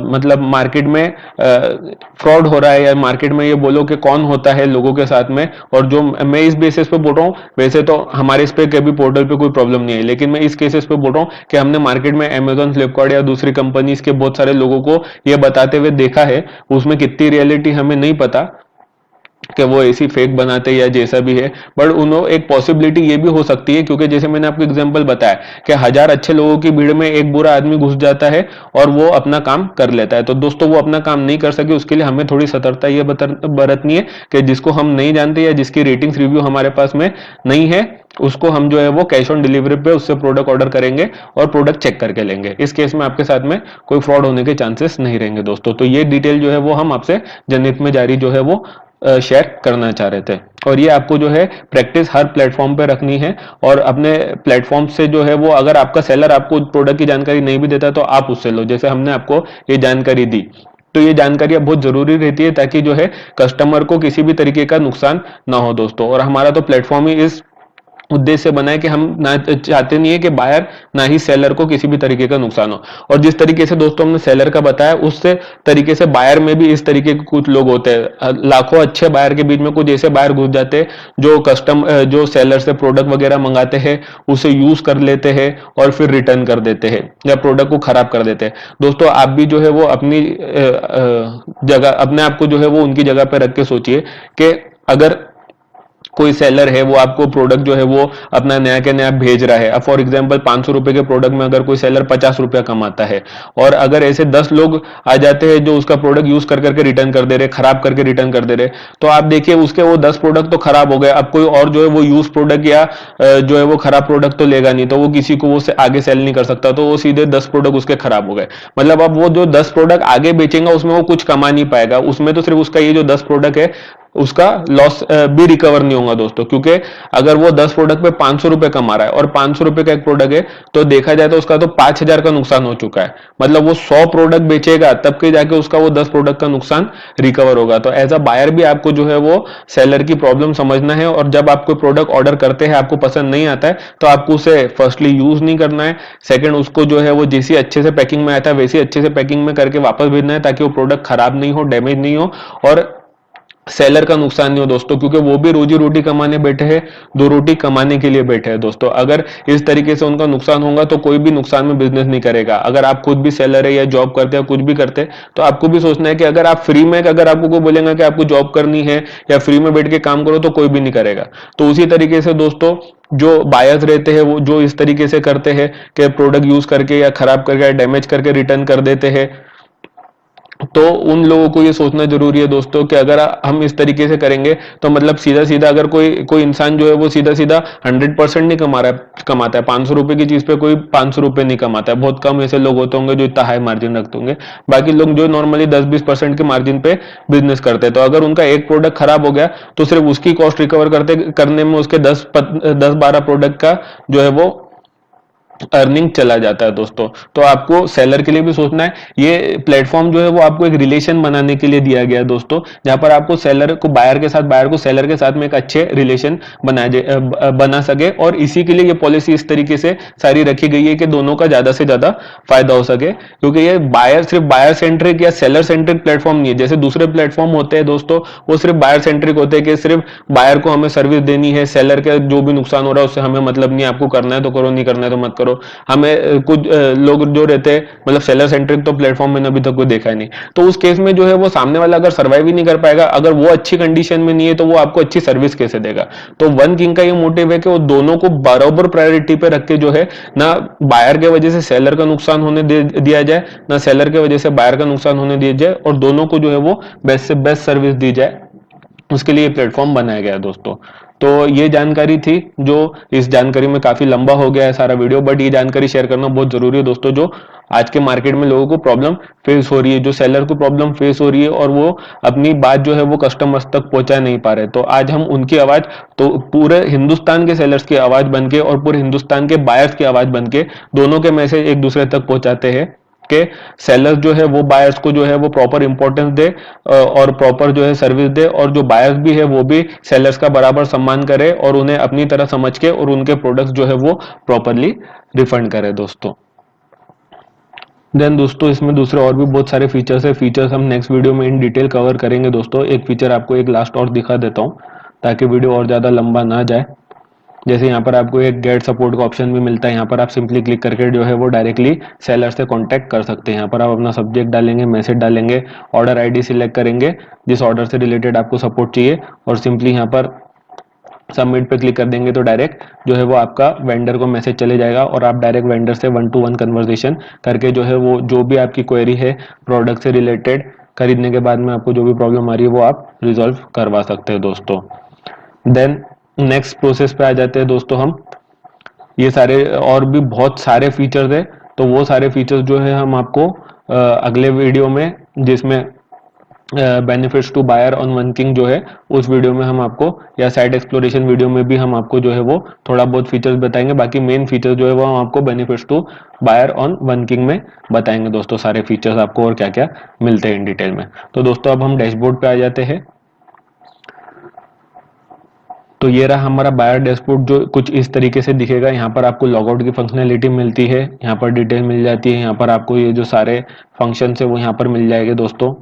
मतलब मार्केट में फ्रॉड हो रहा है, या मार्केट में ये बोलो कि कौन होता है लोगों के साथ में, और जो मैं इस बेसिस पे बोल रहा हूँ, वैसे तो हमारे इस पे कभी पोर्टल पे कोई प्रॉब्लम नहीं है, लेकिन मैं इस केसेस पे बोल रहा हूँ कि हमने मार्केट में अमेजोन, फ्लिपकार्ट या दूसरी कंपनीज के बहुत सारे लोगों को ये बताते हुए देखा है। उसमें कितनी रियलिटी हमें नहीं पता कि वो ऐसी फेक बनाते या जैसा भी है, बट उन्हों एक पॉसिबिलिटी ये भी हो सकती है, क्योंकि जैसे मैंने आपको एग्जांपल बताया कि 1000 अच्छे लोगों की भीड़ में एक बुरा आदमी घुस जाता है और वो अपना काम कर लेता है। तो दोस्तों वो अपना काम नहीं कर सके, उसके लिए हमें थोड़ी सतर्कता ये बरतनी है कि जिसको हम नहीं जानते या जिसकी रेटिंग्स, रिव्यू हमारे पास में नहीं है, उसको हम जो है वो कैश ऑन डिलीवरी पे उससे प्रोडक्ट ऑर्डर करेंगे और प्रोडक्ट चेक करके लेंगे। इस केस में आपके साथ में कोई फ्रॉड होने के चांसेस नहीं रहेंगे दोस्तों। तो ये डिटेल जो है वो हम आपसे जनहित में जारी जो है वो शेयर करना चाह रहे थे। और ये आपको जो है प्रैक्टिस हर प्लेटफॉर्म पे रखनी है, और अपने प्लेटफॉर्म से जो है वो, अगर आपका सेलर आपको प्रोडक्ट की जानकारी नहीं भी देता तो आप उससे लो, जैसे हमने आपको ये जानकारी दी। तो ये जानकारी बहुत जरूरी रहती है ताकि जो है कस्टमर को किसी भी तरीके का नुकसान ना हो दोस्तों। और हमारा तो प्लेटफॉर्म ही इस उद्देश्य बना है कि हम ना चाहते नहीं है कि बायर ना ही सेलर को किसी भी तरीके का नुकसान हो। और जिस तरीके से दोस्तों हमने सेलर का बताया, उससे तरीके से बायर में भी इस तरीके के कुछ लोग होते हैं। लाखों अच्छे बायर के बीच में कुछ ऐसे बायर घुस जाते हैं जो सेलर से प्रोडक्ट वगैरह मंगाते हैं, उसे यूज कर लेते हैं और फिर रिटर्न कर देते हैं या प्रोडक्ट को खराब कर देते हैं। दोस्तों आप भी जो है वो अपनी जगह, अपने आप को जो है वो उनकी जगह पे रख के सोचिए कि अगर कोई सेलर है वो आपको प्रोडक्ट जो है वो अपना नया के नया भेज रहा है। अब फॉर एग्जांपल 500 रुपए के प्रोडक्ट में अगर कोई सेलर 50 रुपया कमाता है, और अगर ऐसे 10 लोग आ जाते हैं जो उसका प्रोडक्ट यूज कर करके रिटर्न कर दे रहे, खराब करके रिटर्न कर दे रहे, तो आप देखिए उसके वो 10 प्रोडक्ट तो खराब हो गए। अब कोई और जो है वो यूज प्रोडक्ट या जो है वो खराब प्रोडक्ट तो लेगा नहीं, तो वो किसी को वो आगे सेल नहीं कर सकता, तो वो सीधे 10 प्रोडक्ट उसके खराब हो गए। मतलब अब वो जो 10 प्रोडक्ट आगे बेचेगा उसमें वो कुछ कमा नहीं पाएगा, उसमें तो सिर्फ उसका ये जो 10 प्रोडक्ट है उसका लॉस भी रिकवर नहीं होगा दोस्तों। क्योंकि अगर वो 10 प्रोडक्ट पे 500 रुपए कमा रहा है और 500 रुपए का एक प्रोडक्ट है, तो देखा जाए तो उसका तो 5000 का नुकसान हो चुका है। मतलब वो 100 प्रोडक्ट बेचेगा तब के जाके उसका वो 10 प्रोडक्ट का नुकसान रिकवर होगा। तो एज अ बायर भी आपको जो है वो सेलर की प्रॉब्लम समझना है, और जब आप कोई प्रोडक्ट ऑर्डर करते हैं आपको पसंद नहीं आता है तो आपको उसे फर्स्टली यूज नहीं करना है, सेकंड उसको जो है वो जैसी अच्छे से पैकिंग में आया था वैसी अच्छे से पैकिंग में करके वापस भेजना है, ताकि वो प्रोडक्ट खराब नहीं हो, डैमेज नहीं हो। और सेलर का नुकसान नहीं हो दोस्तों, क्योंकि वो भी रोजी रोटी कमाने बैठे हैं, दो रोटी कमाने के लिए बैठे हैं दोस्तों। अगर इस तरीके से उनका नुकसान होगा तो कोई भी नुकसान में बिजनेस नहीं करेगा। अगर आप खुद भी सेलर है या जॉब करते हैं कुछ भी करते हैं, तो आपको भी सोचना है कि अगर आप फ्री में, अगर आपको कोई बोलेगा कि आपको जॉब करनी है या फ्री में बैठ के काम करो, तो कोई भी नहीं करेगा। तो उसी तरीके से दोस्तों जो बायर्स रहते हैं वो जो इस तरीके से करते हैं कि प्रोडक्ट यूज करके या खराब करके या डैमेज करके रिटर्न कर देते हैं, तो उन लोगों को ये सोचना जरूरी है दोस्तों कि अगर हम इस तरीके से करेंगे तो मतलब सीधा सीधा अगर कोई कोई इंसान जो है वो सीधा सीधा 100% नहीं कमा रहा है, कमाता है 500 रुपए की चीज पे कोई 500 रुपए नहीं कमाता है। बहुत कम ऐसे लोग होते होंगे जो इतना हाई मार्जिन रखते होंगे। बाकी लोग जो नॉर्मली 10-20% के मार्जिन पे बिजनेस करते हैं, तो अगर उनका एक प्रोडक्ट खराब हो गया तो सिर्फ उसकी कॉस्ट रिकवर करते करने में उसके 10-12 प्रोडक्ट का जो है वो अर्निंग चला जाता है दोस्तों। तो आपको सेलर के लिए भी सोचना है। ये प्लेटफॉर्म जो है वो आपको एक रिलेशन बनाने के लिए दिया गया है दोस्तों, जहां पर आपको सेलर को बायर के साथ, बायर को सेलर के साथ में एक अच्छे रिलेशन बना सके। और इसी के लिए ये पॉलिसी इस तरीके से सारी रखी गई है कि दोनों का ज्यादा से ज्यादा फायदा हो सके, क्योंकि ये बायर सिर्फ बायर सेंट्रिक या सेलर सेंट्रिक प्लेटफॉर्म नहीं है। जैसे दूसरे प्लेटफॉर्म होते हैं दोस्तों, वो सिर्फ बायर सेंट्रिक होते हैं कि सिर्फ बायर को हमें सर्विस देनी है, सेलर का जो भी नुकसान हो रहा है उससे हमें मतलब नहीं, आपको करना है तो करो, नहीं करना है तो मत करो। हमें कुछ लोग जो रहते हैं मतलब सेलर सेंट्रिक तो प्लेटफॉर्म मैंने अभी तक कोई देखा नहीं। तो उस केस में जो है वो सामने वाला अगर सर्वाइव ही नहीं कर पाएगा, अगर वो अच्छी कंडीशन में नहीं है, तो वो आपको अच्छी सर्विस कैसे देगा। तो वन किंग का ये मोटिव है कि वो दोनों को बराबर प्रायोरिटी पे रख के जो है ना बायर के वजह से सेलर का नुकसान होने दिया जाए, ना सेलर के वजह से बायर का नुकसान होने दिया जाए, और दोनों को जो है वो बेस्ट से बेस्ट सर्विस दी जाए, उसके लिए प्लेटफॉर्म बनाया गया है दोस्तों। तो ये जानकारी थी, जो इस जानकारी में काफी लंबा हो गया है सारा वीडियो, बट ये जानकारी शेयर करना बहुत जरूरी है दोस्तों। जो आज के मार्केट में लोगों को प्रॉब्लम फेस हो रही है, जो सेलर को प्रॉब्लम फेस हो रही है और वो अपनी बात जो है वो कस्टमर्स तक पहुंचा नहीं पा रहे, तो आज हम उनकी आवाज, तो पूरे हिंदुस्तान के सेलर्स की आवाज बनके और पूरे हिंदुस्तान के बायर्स की आवाज बनके दोनों के मैसेज एक दूसरे तक पहुंचाते हैं कि सेलर्स जो है वो बायर्स को जो है वो प्रॉपर इंपॉर्टेंस दे और प्रॉपर जो है सर्विस दे, और जो बायर्स भी है वो भी सेलर्स का बराबर सम्मान करे और उन्हें अपनी तरह समझ के और उनके प्रोडक्ट्स जो है वो प्रॉपरली रिफंड करे दोस्तों। देन दोस्तों इसमें दूसरे और भी बहुत सारे फीचर्स है, फीचर्स हम नेक्स्ट वीडियो में इन डिटेल कवर करेंगे दोस्तों। एक फीचर आपको एक लास्ट और दिखा देता हूँ ताकि वीडियो और ज़्यादा लंबा ना जाए। जैसे यहाँ पर आपको एक गेट सपोर्ट का ऑप्शन भी मिलता है, यहाँ पर आप सिंपली क्लिक करके जो है वो डायरेक्टली सेलर से कांटेक्ट कर सकते हैं। यहाँ पर आप अपना सब्जेक्ट डालेंगे, मैसेज डालेंगे, ऑर्डर आईडी सिलेक्ट करेंगे जिस ऑर्डर से रिलेटेड आपको सपोर्ट चाहिए, और सिंपली यहाँ पर सबमिट पे क्लिक कर देंगे तो डायरेक्ट जो है वो आपका वेंडर को मैसेज चले जाएगा और आप डायरेक्ट वेंडर से 1-to-1 कन्वर्सेशन करके जो है वो जो भी आपकी क्वेरी है प्रोडक्ट से रिलेटेड, खरीदने के बाद में आपको जो भी प्रॉब्लम आ रही है वो आप रिजॉल्व करवा सकते हैं दोस्तों। देन नेक्स्ट प्रोसेस पे आ जाते हैं दोस्तों हम। ये सारे और भी बहुत सारे फीचर्स है, तो वो सारे फीचर्स जो है हम आपको अगले वीडियो में, जिसमें benefits to buyer on working जो है उस वीडियो में हम आपको, या साइट एक्सप्लोरेशन वीडियो में भी हम आपको जो है वो थोड़ा बहुत फीचर्स बताएंगे। बाकी मेन फीचर जो है वो हम आपको benefits to buyer on working में बताएंगे दोस्तों, सारे फीचर्स आपको और क्या क्या मिलते हैं इन डिटेल में। तो दोस्तों अब हम डैशबोर्ड पे आ जाते हैं। तो ये रहा हमारा बायर डैशबोर्ड, जो कुछ इस तरीके से दिखेगा। यहाँ पर आपको लॉगआउट की फंक्शनैलिटी मिलती है, यहाँ पर डिटेल मिल जाती है, यहाँ पर आपको ये जो सारे फंक्शन है वो यहाँ पर मिल जाएंगे दोस्तों।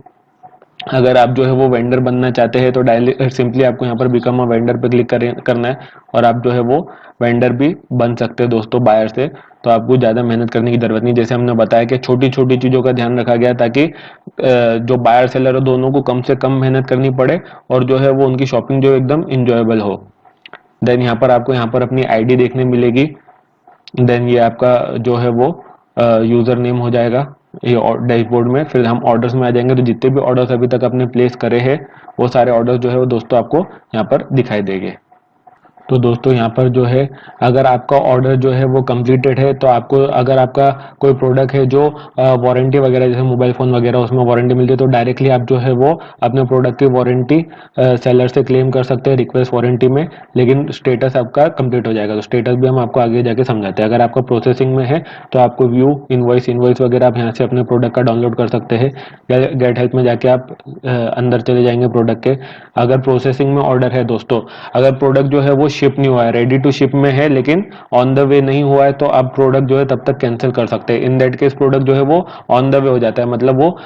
अगर आप जो है वो वेंडर बनना चाहते हैं तो सिंपली आपको यहाँ पर बिकम अ वेंडर पे क्लिक करना है और आप जो है वो वेंडर भी बन सकते हैं दोस्तों बायर से। तो आपको ज़्यादा मेहनत करने की जरूरत नहीं, जैसे हमने बताया कि छोटी छोटी चीज़ों का ध्यान रखा गया ताकि जो बायर सेलर हो दोनों को कम से कम मेहनत करनी पड़े और जो है वो उनकी शॉपिंग जो एकदम इंजॉयबल हो। देन यहाँ पर आपको यहाँ पर अपनी आईडी देखने मिलेगी। देन ये आपका जो है वो यूजर नेम हो जाएगा ये डैशबोर्ड में। फिर हम ऑर्डर्स में आ जाएंगे, तो जितने भी ऑर्डर्स अभी तक आपने प्लेस करे हैं वो सारे ऑर्डर्स जो है वो दोस्तों आपको यहाँ पर दिखाई देंगे। तो दोस्तों यहाँ पर जो है अगर आपका ऑर्डर जो है वो कंप्लीटेड है, तो आपको अगर आपका कोई प्रोडक्ट है जो वारंटी वगैरह जैसे मोबाइल फ़ोन वगैरह उसमें वारंटी मिलती है, तो डायरेक्टली आप जो है वो अपने प्रोडक्ट की वारंटी सेलर से क्लेम कर सकते हैं रिक्वेस्ट वारंटी में, लेकिन स्टेटस आपका कंप्लीट हो जाएगा। तो स्टेटस भी हम आपको आगे जाके समझाते हैं। अगर आपका प्रोसेसिंग में है तो आपको व्यू इनवॉइस वगैरह आप यहाँ से अपने प्रोडक्ट का डाउनलोड कर सकते हैं, या गेट हेल्प में जाके आप अंदर चले जाएंगे प्रोडक्ट के, अगर प्रोसेसिंग में ऑर्डर है दोस्तों, अगर प्रोडक्ट जो है वो शिप नहीं हुआ है, रेडी टू शिप में है लेकिन ऑन द वे नहीं हुआ है, तो आप प्रोडक्ट जो है तब तक कैंसिल कर सकते हैं। इन दैट केस प्रोडक्ट जो है वो ऑन द वे हो जाता है, मतलब वो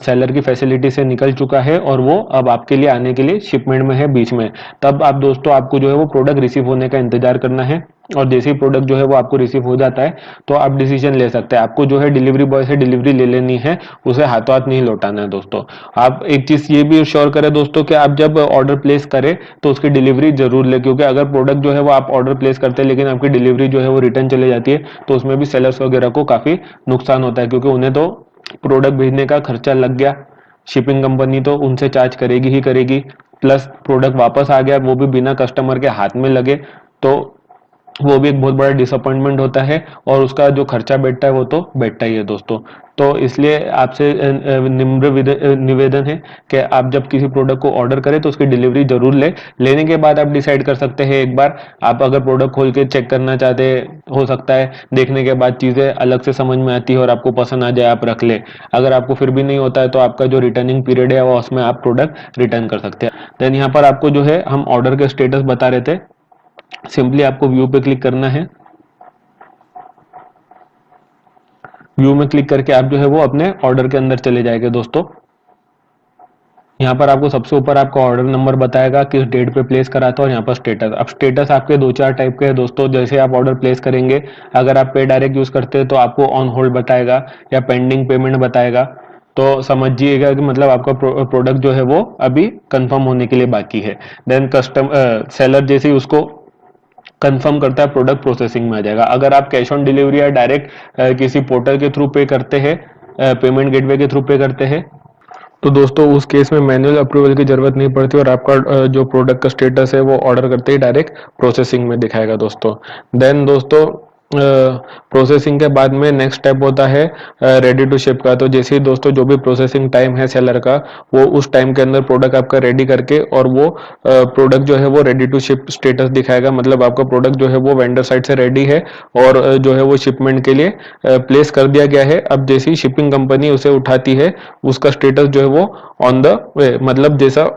सेलर की फैसिलिटी से निकल चुका है और वो अब आपके लिए आने के लिए शिपमेंट में है बीच में। तब आप दोस्तों आपको जो है वो प्रोडक्ट रिसीव होने का इंतजार करना है, और जैसे ही प्रोडक्ट जो है वो आपको रिसीव हो जाता है तो आप डिसीजन ले सकते हैं। आपको जो है डिलीवरी बॉय से डिलीवरी ले लेनी है, उसे हाथों हाथ नहीं लौटाना है दोस्तों। आप एक चीज ये भी श्योर करें दोस्तों कि आप जब ऑर्डर प्लेस करें तो उसकी डिलीवरी जरूर ले, क्योंकि अगर प्रोडक्ट जो है वो आप ऑर्डर प्लेस करते हैं लेकिन आपकी डिलीवरी जो है वो रिटर्न चले जाती है, तो उसमें भी सेलर्स वगैरह को काफी नुकसान होता है, क्योंकि उन्हें तो प्रोडक्ट भेजने का खर्चा लग गया, शिपिंग कंपनी तो उनसे चार्ज करेगी ही करेगी, प्लस प्रोडक्ट वापस आ गया वो भी बिना कस्टमर के हाथ में लगे, तो वो भी एक बहुत बड़ा डिसअपॉइंटमेंट होता है, और उसका जो खर्चा बैठता है वो तो बैठता ही है दोस्तों। तो इसलिए आपसे निम्र निवेदन है कि आप जब किसी प्रोडक्ट को ऑर्डर करें तो उसकी डिलीवरी जरूर लेने के बाद आप डिसाइड कर सकते हैं। एक बार आप अगर प्रोडक्ट खोल के चेक करना चाहते हैं, हो सकता है देखने के बाद चीज़ें अलग से समझ में आती है और आपको पसंद आ जाए, आप रख ले। अगर आपको फिर भी नहीं होता है तो आपका जो रिटर्निंग पीरियड है वो उसमें आप प्रोडक्ट रिटर्न कर सकते हैं। देन यहाँ पर आपको जो है हम ऑर्डर के स्टेटस बता रहे थे, सिंपली आपको व्यू पे क्लिक करना है। व्यू में क्लिक करके आप जो है वो अपने ऑर्डर के अंदर चले जाएंगे दोस्तों। यहाँ पर आपको सबसे ऊपर आपका ऑर्डर नंबर बताएगा, किस डेट पे प्लेस करा था, और यहाँ पर स्टेटस। अब स्टेटस आपके दो चार टाइप के हैं दोस्तों। जैसे आप ऑर्डर प्लेस करेंगे, अगर आप पे डायरेक्ट यूज करते हैं तो आपको ऑन होल्ड बताएगा या पेंडिंग पेमेंट बताएगा, तो समझिएगा कि मतलब आपका प्रोडक्ट जो है वो अभी कंफर्म होने के लिए बाकी है। देन सेलर जैसे ही उसको कंफर्म करता है, प्रोडक्ट प्रोसेसिंग में आ जाएगा। अगर आप कैश ऑन डिलीवरी या डायरेक्ट किसी पोर्टल के थ्रू पे करते हैं, पेमेंट गेटवे के थ्रू पे करते हैं, तो दोस्तों उस केस में मैनुअल अप्रूवल की जरूरत नहीं पड़ती, और आपका जो प्रोडक्ट का स्टेटस है वो ऑर्डर करते ही डायरेक्ट प्रोसेसिंग में दिखाएगा दोस्तों। देन दोस्तों प्रोसेसिंग के बाद में नेक्स्ट स्टेप होता है रेडी टू शिप का। तो जैसे ही दोस्तों जो भी प्रोसेसिंग टाइम है सेलर का, वो उस टाइम के अंदर प्रोडक्ट आपका रेडी करके, और वो प्रोडक्ट जो है वो रेडी टू शिप स्टेटस दिखाएगा, मतलब आपका प्रोडक्ट जो है वो वेंडर साइड से रेडी है और जो है वो शिपमेंट के लिए प्लेस कर दिया गया है। अब जैसी ही शिपिंग कंपनी उसे उठाती है, उसका स्टेटस जो है वो ऑन द वे, मतलब जैसा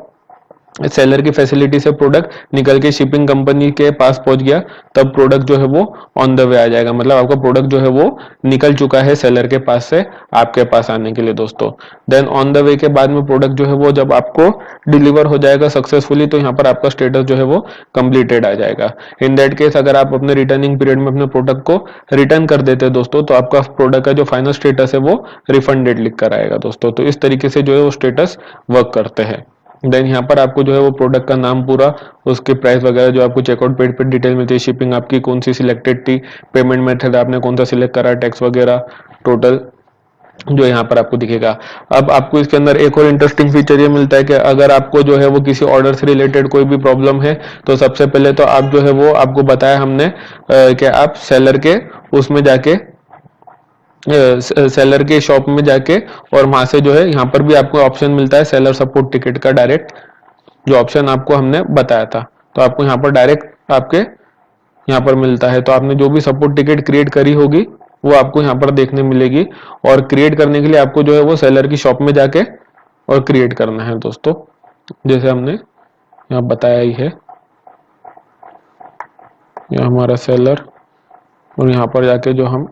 सेलर की फैसिलिटी से प्रोडक्ट निकल के शिपिंग कंपनी के पास पहुंच गया, तब प्रोडक्ट जो है वो ऑन द वे आ जाएगा, मतलब आपका प्रोडक्ट जो है वो निकल चुका है सेलर के पास से आपके पास आने के लिए दोस्तों। देन ऑन द वे के बाद में प्रोडक्ट जो है वो जब आपको डिलीवर हो जाएगा सक्सेसफुली, तो यहाँ पर आपका स्टेटस जो है वो कंप्लीटेड आ जाएगा। इन दैट केस अगर आप अपने रिटर्निंग पीरियड में अपने प्रोडक्ट को रिटर्न कर देते हैं दोस्तों, तो आपका प्रोडक्ट का जो फाइनल स्टेटस है वो रिफंडेड लिख कर आएगा दोस्तों। तो इस तरीके से जो है वो स्टेटस वर्क करते हैं। देन यहाँ पर आपको जो है वो प्रोडक्ट का नाम पूरा, उसके प्राइस वगैरह जो आपको चेकआउट पेज पे डिटेल मिलती है, शिपिंग आपकी कौन सी सिलेक्टेड थी, पेमेंट मेथड आपने कौन सा सिलेक्ट करा, टैक्स वगैरह टोटल जो यहाँ पर आपको दिखेगा। अब आपको इसके अंदर एक और इंटरेस्टिंग फीचर ये मिलता है कि अगर आपको जो है वो किसी ऑर्डर से रिलेटेड कोई भी प्रॉब्लम है, तो सबसे पहले तो आप जो है वो आपको बताया हमने कि आप सेलर के उसमें जाके सेलर के शॉप में जाके, और वहां से जो है यहाँ पर भी आपको ऑप्शन मिलता है सेलर सपोर्ट टिकट का, डायरेक्ट जो ऑप्शन आपको हमने बताया था, तो आपको यहाँ पर डायरेक्ट आपके यहाँ पर मिलता है। तो आपने जो भी सपोर्ट टिकट क्रिएट करी होगी वो आपको यहाँ पर देखने मिलेगी, और क्रिएट करने के लिए आपको जो है वो सेलर की शॉप में जाके और क्रिएट करना है दोस्तों, जैसे हमने यहाँ बताया ही है। यह हमारा सेलर, और यहाँ पर जाके जो हम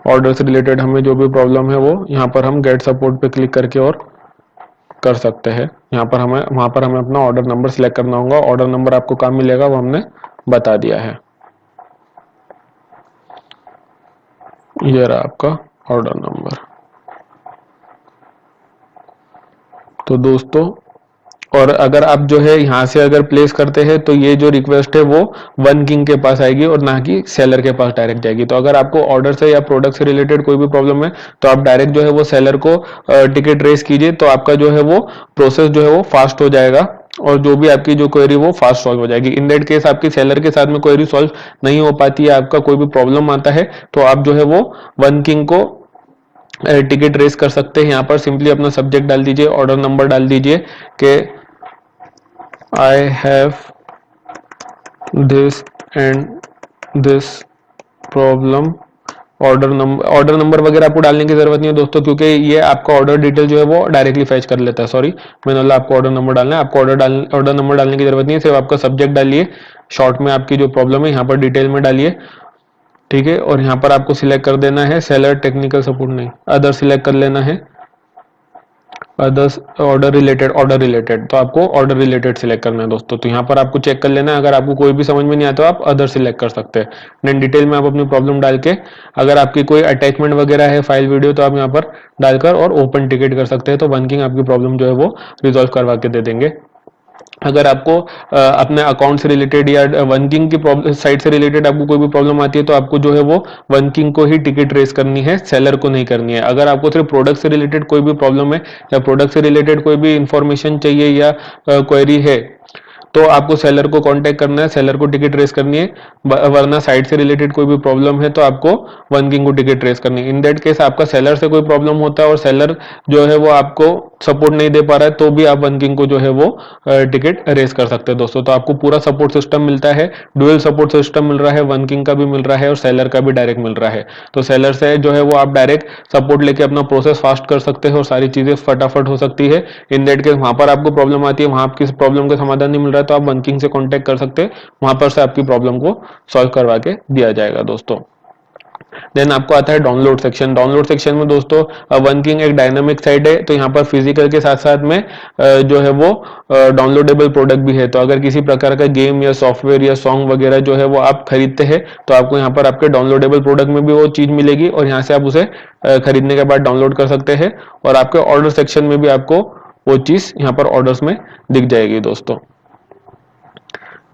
ऑर्डर से रिलेटेड हमें जो भी प्रॉब्लम है वो यहाँ पर हम गेट सपोर्ट पे क्लिक करके और कर सकते हैं। यहाँ पर हमें वहां पर हमें अपना ऑर्डर नंबर सिलेक्ट करना होगा। ऑर्डर नंबर आपको कहाँ मिलेगा वो हमने बता दिया है, ये रहा आपका ऑर्डर नंबर। तो दोस्तों, और अगर आप जो है यहाँ से अगर प्लेस करते हैं तो ये जो रिक्वेस्ट है वो वन किंग के पास आएगी और ना कि सेलर के पास डायरेक्ट जाएगी। तो अगर आपको ऑर्डर से या प्रोडक्ट से रिलेटेड कोई भी प्रॉब्लम है तो आप डायरेक्ट जो है वो सेलर को टिकट रेस कीजिए, तो आपका जो है वो प्रोसेस जो है वो फास्ट हो जाएगा, और जो भी आपकी जो क्वेरी वो फास्ट सॉल्व हो जाएगी। इन दैट केस आपकी सेलर के साथ में क्वेरी सॉल्व नहीं हो पाती है, आपका कोई भी प्रॉब्लम आता है, तो आप जो है वो वन किंग को टिकट रेस कर सकते हैं। यहाँ पर सिंपली अपना सब्जेक्ट डाल दीजिए, ऑर्डर नंबर डाल दीजिए कि I have this and this problem order number वगैरह आपको डालने की जरूरत नहीं है दोस्तों, क्योंकि ये आपका ऑर्डर डिटेल जो है वो डायरेक्टली फैच कर लेता है। सॉरी, मैंने बोला आपको ऑर्डर नंबर डालना है, आपको ऑर्डर नंबर डालने की जरूरत नहीं है, सिर्फ आपका सब्जेक्ट डालिए, शॉर्ट में आपकी जो प्रॉब्लम है यहाँ पर डिटेल में डालिए, ठीक है। और यहाँ पर आपको सिलेक्ट कर देना है सेलर टेक्निकल सपोर्ट नहीं, अदर सिलेक्ट कर लेना है, अदर्स ऑर्डर रिलेटेड, तो आपको ऑर्डर रिलेटेड सिलेक्ट करना है दोस्तों। तो यहाँ पर आपको चेक कर लेना है, अगर आपको कोई भी समझ में नहीं आता तो आप अदर सिलेक्ट कर सकते हैं। देन डिटेल में आप अपनी प्रॉब्लम डाल के, अगर आपकी कोई अटैचमेंट वगैरह है फाइल वीडियो, तो आप यहाँ पर डालकर और ओपन टिकट कर सकते हैं, तो वर्किंग आपकी प्रॉब्लम जो है वो रिजॉल्व करवा के दे देंगे। अगर आपको अपने अकाउंट से रिलेटेड या वर्किंग की प्रॉब्लम साइट से रिलेटेड आपको कोई भी प्रॉब्लम आती है, तो आपको जो है वो वर्किंग को ही टिकट रेस करनी है, सेलर को नहीं करनी है। अगर आपको सिर्फ प्रोडक्ट से रिलेटेड कोई भी प्रॉब्लम है या प्रोडक्ट से रिलेटेड कोई भी इंफॉर्मेशन चाहिए या क्वेरी है, तो आपको सेलर को कांटेक्ट करना है, सेलर को टिकट रेस करनी है। वरना साइट से रिलेटेड कोई भी प्रॉब्लम है तो आपको वर्किंग को टिकट रेस करनी है। इन दैट केस आपका सेलर से कोई प्रॉब्लम होता है और सेलर जो है वो आपको सपोर्ट नहीं दे पा रहा है, तो भी आप वर्किंग को जो है वो टिकट रेस कर सकते हैं दोस्तों। तो आपको पूरा सपोर्ट सिस्टम मिलता है, डुअल सपोर्ट सिस्टम मिल रहा है, वर्किंग का भी मिल रहा है और सेलर का भी डायरेक्ट मिल रहा है। तो सेलर से जो है वो आप डायरेक्ट सपोर्ट लेके अपना प्रोसेस फास्ट कर सकते हो और सारी चीजें फटाफट हो सकती है। इन दैट केस वहां पर आपको प्रॉब्लम आती है, वहां आपकी प्रॉब्लम का समाधान नहीं मिल रहा है, तो आप वर्किंग से कांटेक्ट कर सकते हैं, वहां पर से आपकी प्रॉब्लम को सॉल्व करवा के दिया जाएगा दोस्तों। देन आपको आता है डाउनलोड सेक्शन। डाउनलोड सेक्शन में दोस्तों वर्किंग एक डायनामिक साइट है, तो यहाँ पर फिजिकल के साथ साथ में जो है वो डाउनलोडेबल प्रोडक्ट भी है। तो अगर किसी प्रकार का गेम या सॉफ्टवेयर या सॉन्ग वगैरह जो है वो आप खरीदते हैं, तो आपको यहाँ पर आपके डाउनलोडेबल प्रोडक्ट में भी वो चीज मिलेगी और यहाँ से आप उसे खरीदने के बाद डाउनलोड कर सकते हैं। और आपके ऑर्डर सेक्शन में भी आपको वो चीज यहाँ पर ऑर्डर्स में दिख जाएगी दोस्तों।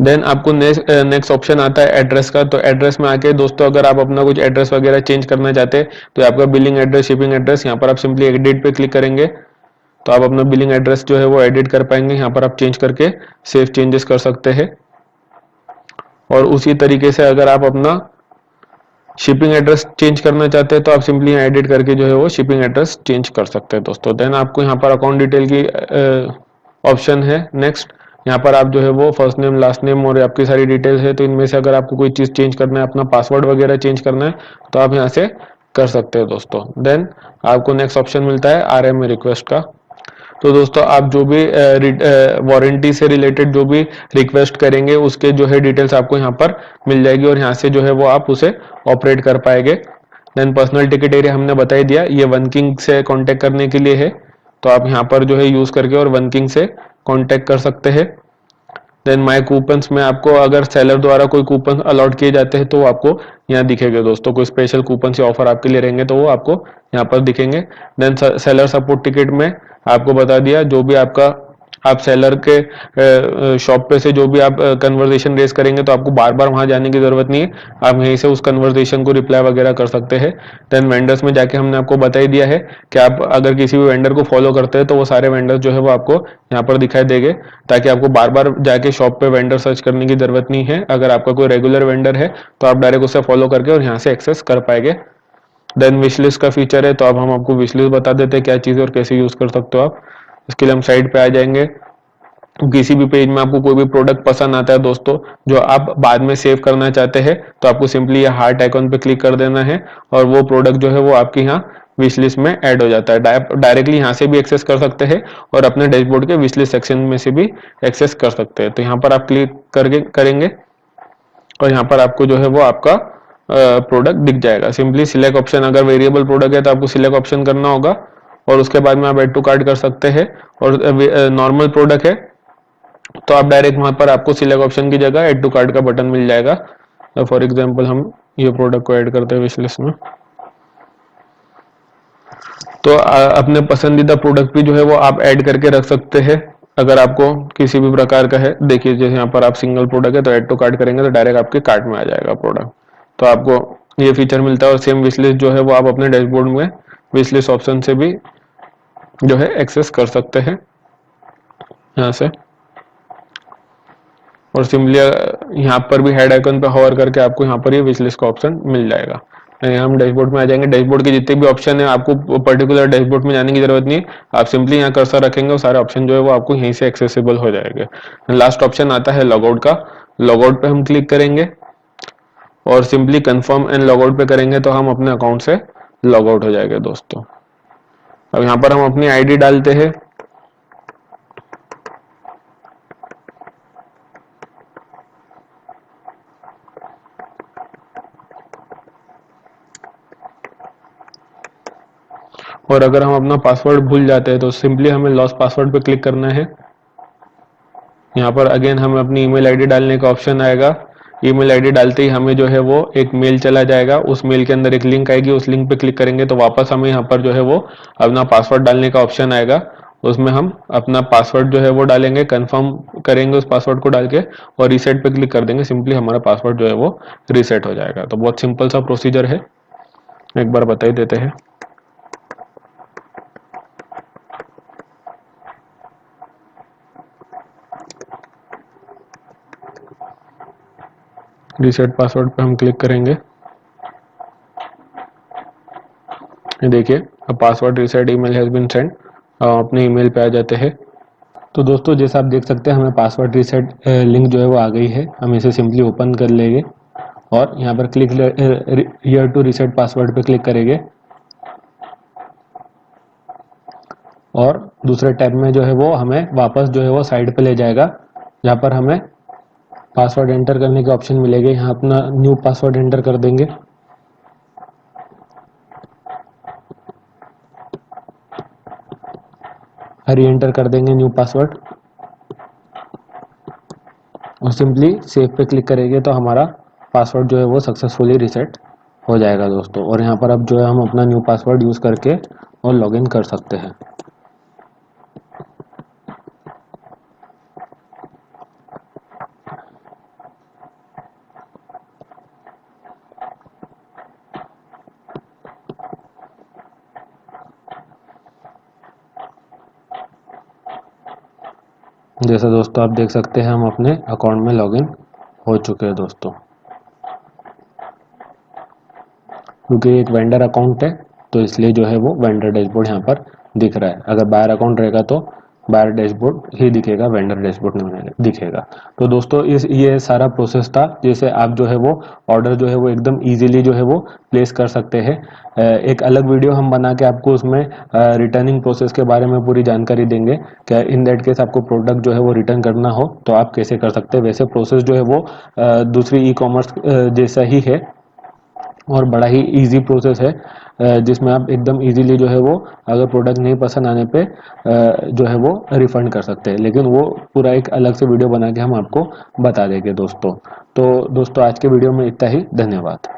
देन आपको नेक्स्ट ऑप्शन आता है एड्रेस का। तो एड्रेस में आके दोस्तों, अगर आप अपना कुछ एड्रेस वगैरह चेंज करना चाहते हैं, तो आपका बिलिंग एड्रेस, शिपिंग एड्रेस, यहाँ पर आप सिंपली एडिट पे क्लिक करेंगे तो आप अपना बिलिंग एड्रेस जो है वो एडिट कर पाएंगे। यहाँ पर आप चेंज करके सेव चेंजेस कर सकते हैं। और उसी तरीके से अगर आप अपना शिपिंग एड्रेस चेंज करना चाहते हैं, तो आप सिंपली यहाँ एडिट करके जो है वो शिपिंग एड्रेस चेंज कर सकते हैं दोस्तों। देन आपको यहाँ पर अकाउंट डिटेल की ऑप्शन है नेक्स्ट। यहाँ पर आप जो है वो फर्स्ट नेम, लास्ट नेम और आपकी सारी डिटेल्स है, तो इनमें से अगर आपको कोई चीज चेंज करना है, अपना पासवर्ड वगैरह चेंज करना है, तो आप यहाँ से कर सकते हैं दोस्तों। देन आपको नेक्स्ट ऑप्शन मिलता है आरएमए रिक्वेस्ट का। तो दोस्तों आप जो भी वारंटी से रिलेटेड जो भी रिक्वेस्ट करेंगे, उसके जो है डिटेल्स आपको यहाँ पर मिल जाएगी और यहाँ से जो है वो आप उसे ऑपरेट कर पाएंगे। देन पर्सनल टिकट एरिया हमने बता ही दिया, ये वर्किंग से कांटेक्ट करने के लिए है, तो आप यहाँ पर जो है यूज करके और वर्किंग से कांटेक्ट कर सकते हैं। देन माय कूपन्स में आपको अगर सेलर द्वारा कोई कूपन अलॉट किए जाते हैं, तो वो आपको यहाँ दिखेंगे दोस्तों। कोई स्पेशल कूपन से ऑफर आपके लिए रहेंगे तो वो आपको यहाँ पर दिखेंगे। देन सेलर सपोर्ट टिकट में आपको बता दिया, जो भी आपका आप सेलर के शॉप पे से जो भी आप कन्वर्सेशन रेस करेंगे, तो आपको बार बार वहां जाने की जरूरत नहीं है, आप यहीं से उस कन्वर्सेशन को रिप्लाई वगैरह कर सकते हैं। देन वेंडर्स में जाके हमने आपको बता ही दिया है कि आप अगर किसी भी वेंडर को फॉलो करते हैं, तो वो सारे वेंडर्स जो है वो आपको यहाँ पर दिखाई देंगे, ताकि आपको बार बार जाके शॉप पे वेंडर सर्च करने की जरूरत नहीं है। अगर आपका कोई रेगुलर वेंडर है, तो आप डायरेक्ट उसे फॉलो करके और यहाँ से एक्सेस कर पाएंगे। देन विश लिस्ट का फीचर है, तो अब हम आपको विश लिस्ट बता देते हैं क्या चीज़ और कैसे यूज कर सकते हो आप। इसके लिए हम साइट पे आ जाएंगे। किसी भी पेज में आपको कोई भी प्रोडक्ट पसंद आता है दोस्तों, जो आप बाद में सेव करना चाहते हैं, तो आपको सिंपली ये हार्ट आइकॉन पे क्लिक कर देना है और वो प्रोडक्ट जो है वो आपके यहाँ विश लिस्ट में ऐड हो जाता है। डायरेक्टली यहाँ से भी एक्सेस कर सकते हैं और अपने डैशबोर्ड के विश लिस्ट सेक्शन में से भी एक्सेस कर सकते हैं। तो यहाँ पर आप क्लिक करके करेंगे और यहाँ पर आपको जो है वो आपका प्रोडक्ट दिख जाएगा। सिंपली सिलेक्ट ऑप्शन, अगर वेरिएबल प्रोडक्ट है तो आपको सिलेक्ट ऑप्शन करना होगा और उसके बाद में आप ऐड टू कार्ट कर सकते हैं। और नॉर्मल प्रोडक्ट है तो आप डायरेक्ट वहां पर आपको सिलेक्ट ऑप्शन की जगह ऐड टू कार्ट का बटन मिल जाएगा। फॉर एग्जांपल हम ये प्रोडक्ट को ऐड करते हैं विश लिस्ट में, तो अपने पसंदीदा प्रोडक्ट भी जो है वो आप ऐड करके रख सकते हैं। अगर आपको किसी भी प्रकार का है, देखिए जैसे यहाँ पर आप सिंगल प्रोडक्ट है तो ऐड टू कार्ट करेंगे तो डायरेक्ट आपके कार्ट में आ जाएगा प्रोडक्ट, तो आपको ये फीचर मिलता है। और सेम विश लिस्ट जो है वो आप अपने डैशबोर्ड में विश लिस्ट ऑप्शन से भी जो है एक्सेस कर सकते हैं यहाँ से। और सिंपली यहाँ पर भी हेड आइकन पे होवर करके आपको यहाँ पर ये विश लिस्ट का ऑप्शन मिल जाएगा। हम डैशबोर्ड में आ जाएंगे। डैशबोर्ड के जितने भी ऑप्शन है, आपको पर्टिकुलर डैशबोर्ड में जाने की जरूरत नहीं है, आप सिंपली यहाँ कर्सर रखेंगे और सारे ऑप्शन जो है वो आपको यहीं से एक्सेसिबल हो जाएंगे। लास्ट ऑप्शन आता है लॉगआउट का। लॉगआउट पे हम क्लिक करेंगे और simply confirm and log out पे करेंगे तो हम अपने अकाउंट से लॉग आउट हो जाएंगे दोस्तों। अब यहाँ पर हम अपनी आईडी डालते हैं। और अगर हम अपना पासवर्ड भूल जाते हैं तो सिंपली हमें लॉस्ट पासवर्ड पे क्लिक करना है। यहाँ पर अगेन हमें अपनी ईमेल आईडी डालने का ऑप्शन आएगा। ईमेल आईडी डालते ही हमें जो है वो एक मेल चला जाएगा, उस मेल के अंदर एक लिंक आएगी, उस लिंक पे क्लिक करेंगे तो वापस हमें यहाँ पर जो है वो अपना पासवर्ड डालने का ऑप्शन आएगा। उसमें हम अपना पासवर्ड जो है वो डालेंगे, कंफर्म करेंगे उस पासवर्ड को डाल के और रीसेट पे क्लिक कर देंगे। सिंपली हमारा पासवर्ड जो है वो रीसेट हो जाएगा। तो बहुत सिंपल सा प्रोसीजर है, एक बार बता ही देते हैं। रीसेट पासवर्ड पे हम क्लिक करेंगे। ये देखिए, अब password reset email has been send, अपने ईमेल पे आ जाते हैं। तो दोस्तों जैसा आप देख सकते हैं हमें पासवर्ड रीसेट लिंक जो है वो आ गई है। हम इसे सिंपली ओपन कर लेंगे और यहाँ पर click here to reset password पे क्लिक करेंगे और दूसरे टैब में जो है वो हमें वापस जो है वो साइड पे ले जाएगा, जहाँ पर हमें पासवर्ड एंटर करने के ऑप्शन मिलेंगे। यहाँ अपना न्यू पासवर्ड एंटर कर देंगे। री एंटर कर देंगे न्यू पासवर्ड और सिंपली सेव पे क्लिक करेंगे तो हमारा पासवर्ड जो है वो सक्सेसफुली रीसेट हो जाएगा दोस्तों। और यहाँ पर अब जो है हम अपना न्यू पासवर्ड यूज़ करके और लॉगिन कर सकते हैं। जैसे दोस्तों आप देख सकते हैं हम अपने अकाउंट में लॉगिन हो चुके हैं दोस्तों। क्योंकि एक वेंडर अकाउंट है तो इसलिए जो है वो वेंडर डैशबोर्ड यहाँ पर दिख रहा है। अगर बायर अकाउंट रहेगा तो बायर डैशबोर्ड ही दिखेगा, वेंडर डैशबोर्ड नहीं दिखेगा। तो दोस्तों ये सारा प्रोसेस था, जैसे आप जो है वो ऑर्डर जो है वो एकदम इजीली जो है वो प्लेस कर सकते हैं। एक अलग वीडियो हम बना के आपको उसमें रिटर्निंग प्रोसेस के बारे में पूरी जानकारी देंगे। क्या इन दैट केस आपको प्रोडक्ट जो है वो रिटर्न करना हो तो आप कैसे कर सकते हैं। वैसे प्रोसेस जो है वो दूसरी ई कॉमर्स जैसा ही है और बड़ा ही इजी प्रोसेस है, जिसमें आप एकदम इजीली जो है वो अगर प्रोडक्ट नहीं पसंद आने पे जो है वो रिफंड कर सकते हैं। लेकिन वो पूरा एक अलग से वीडियो बना के हम आपको बता देंगे दोस्तों। तो दोस्तों आज के वीडियो में इतना ही, धन्यवाद।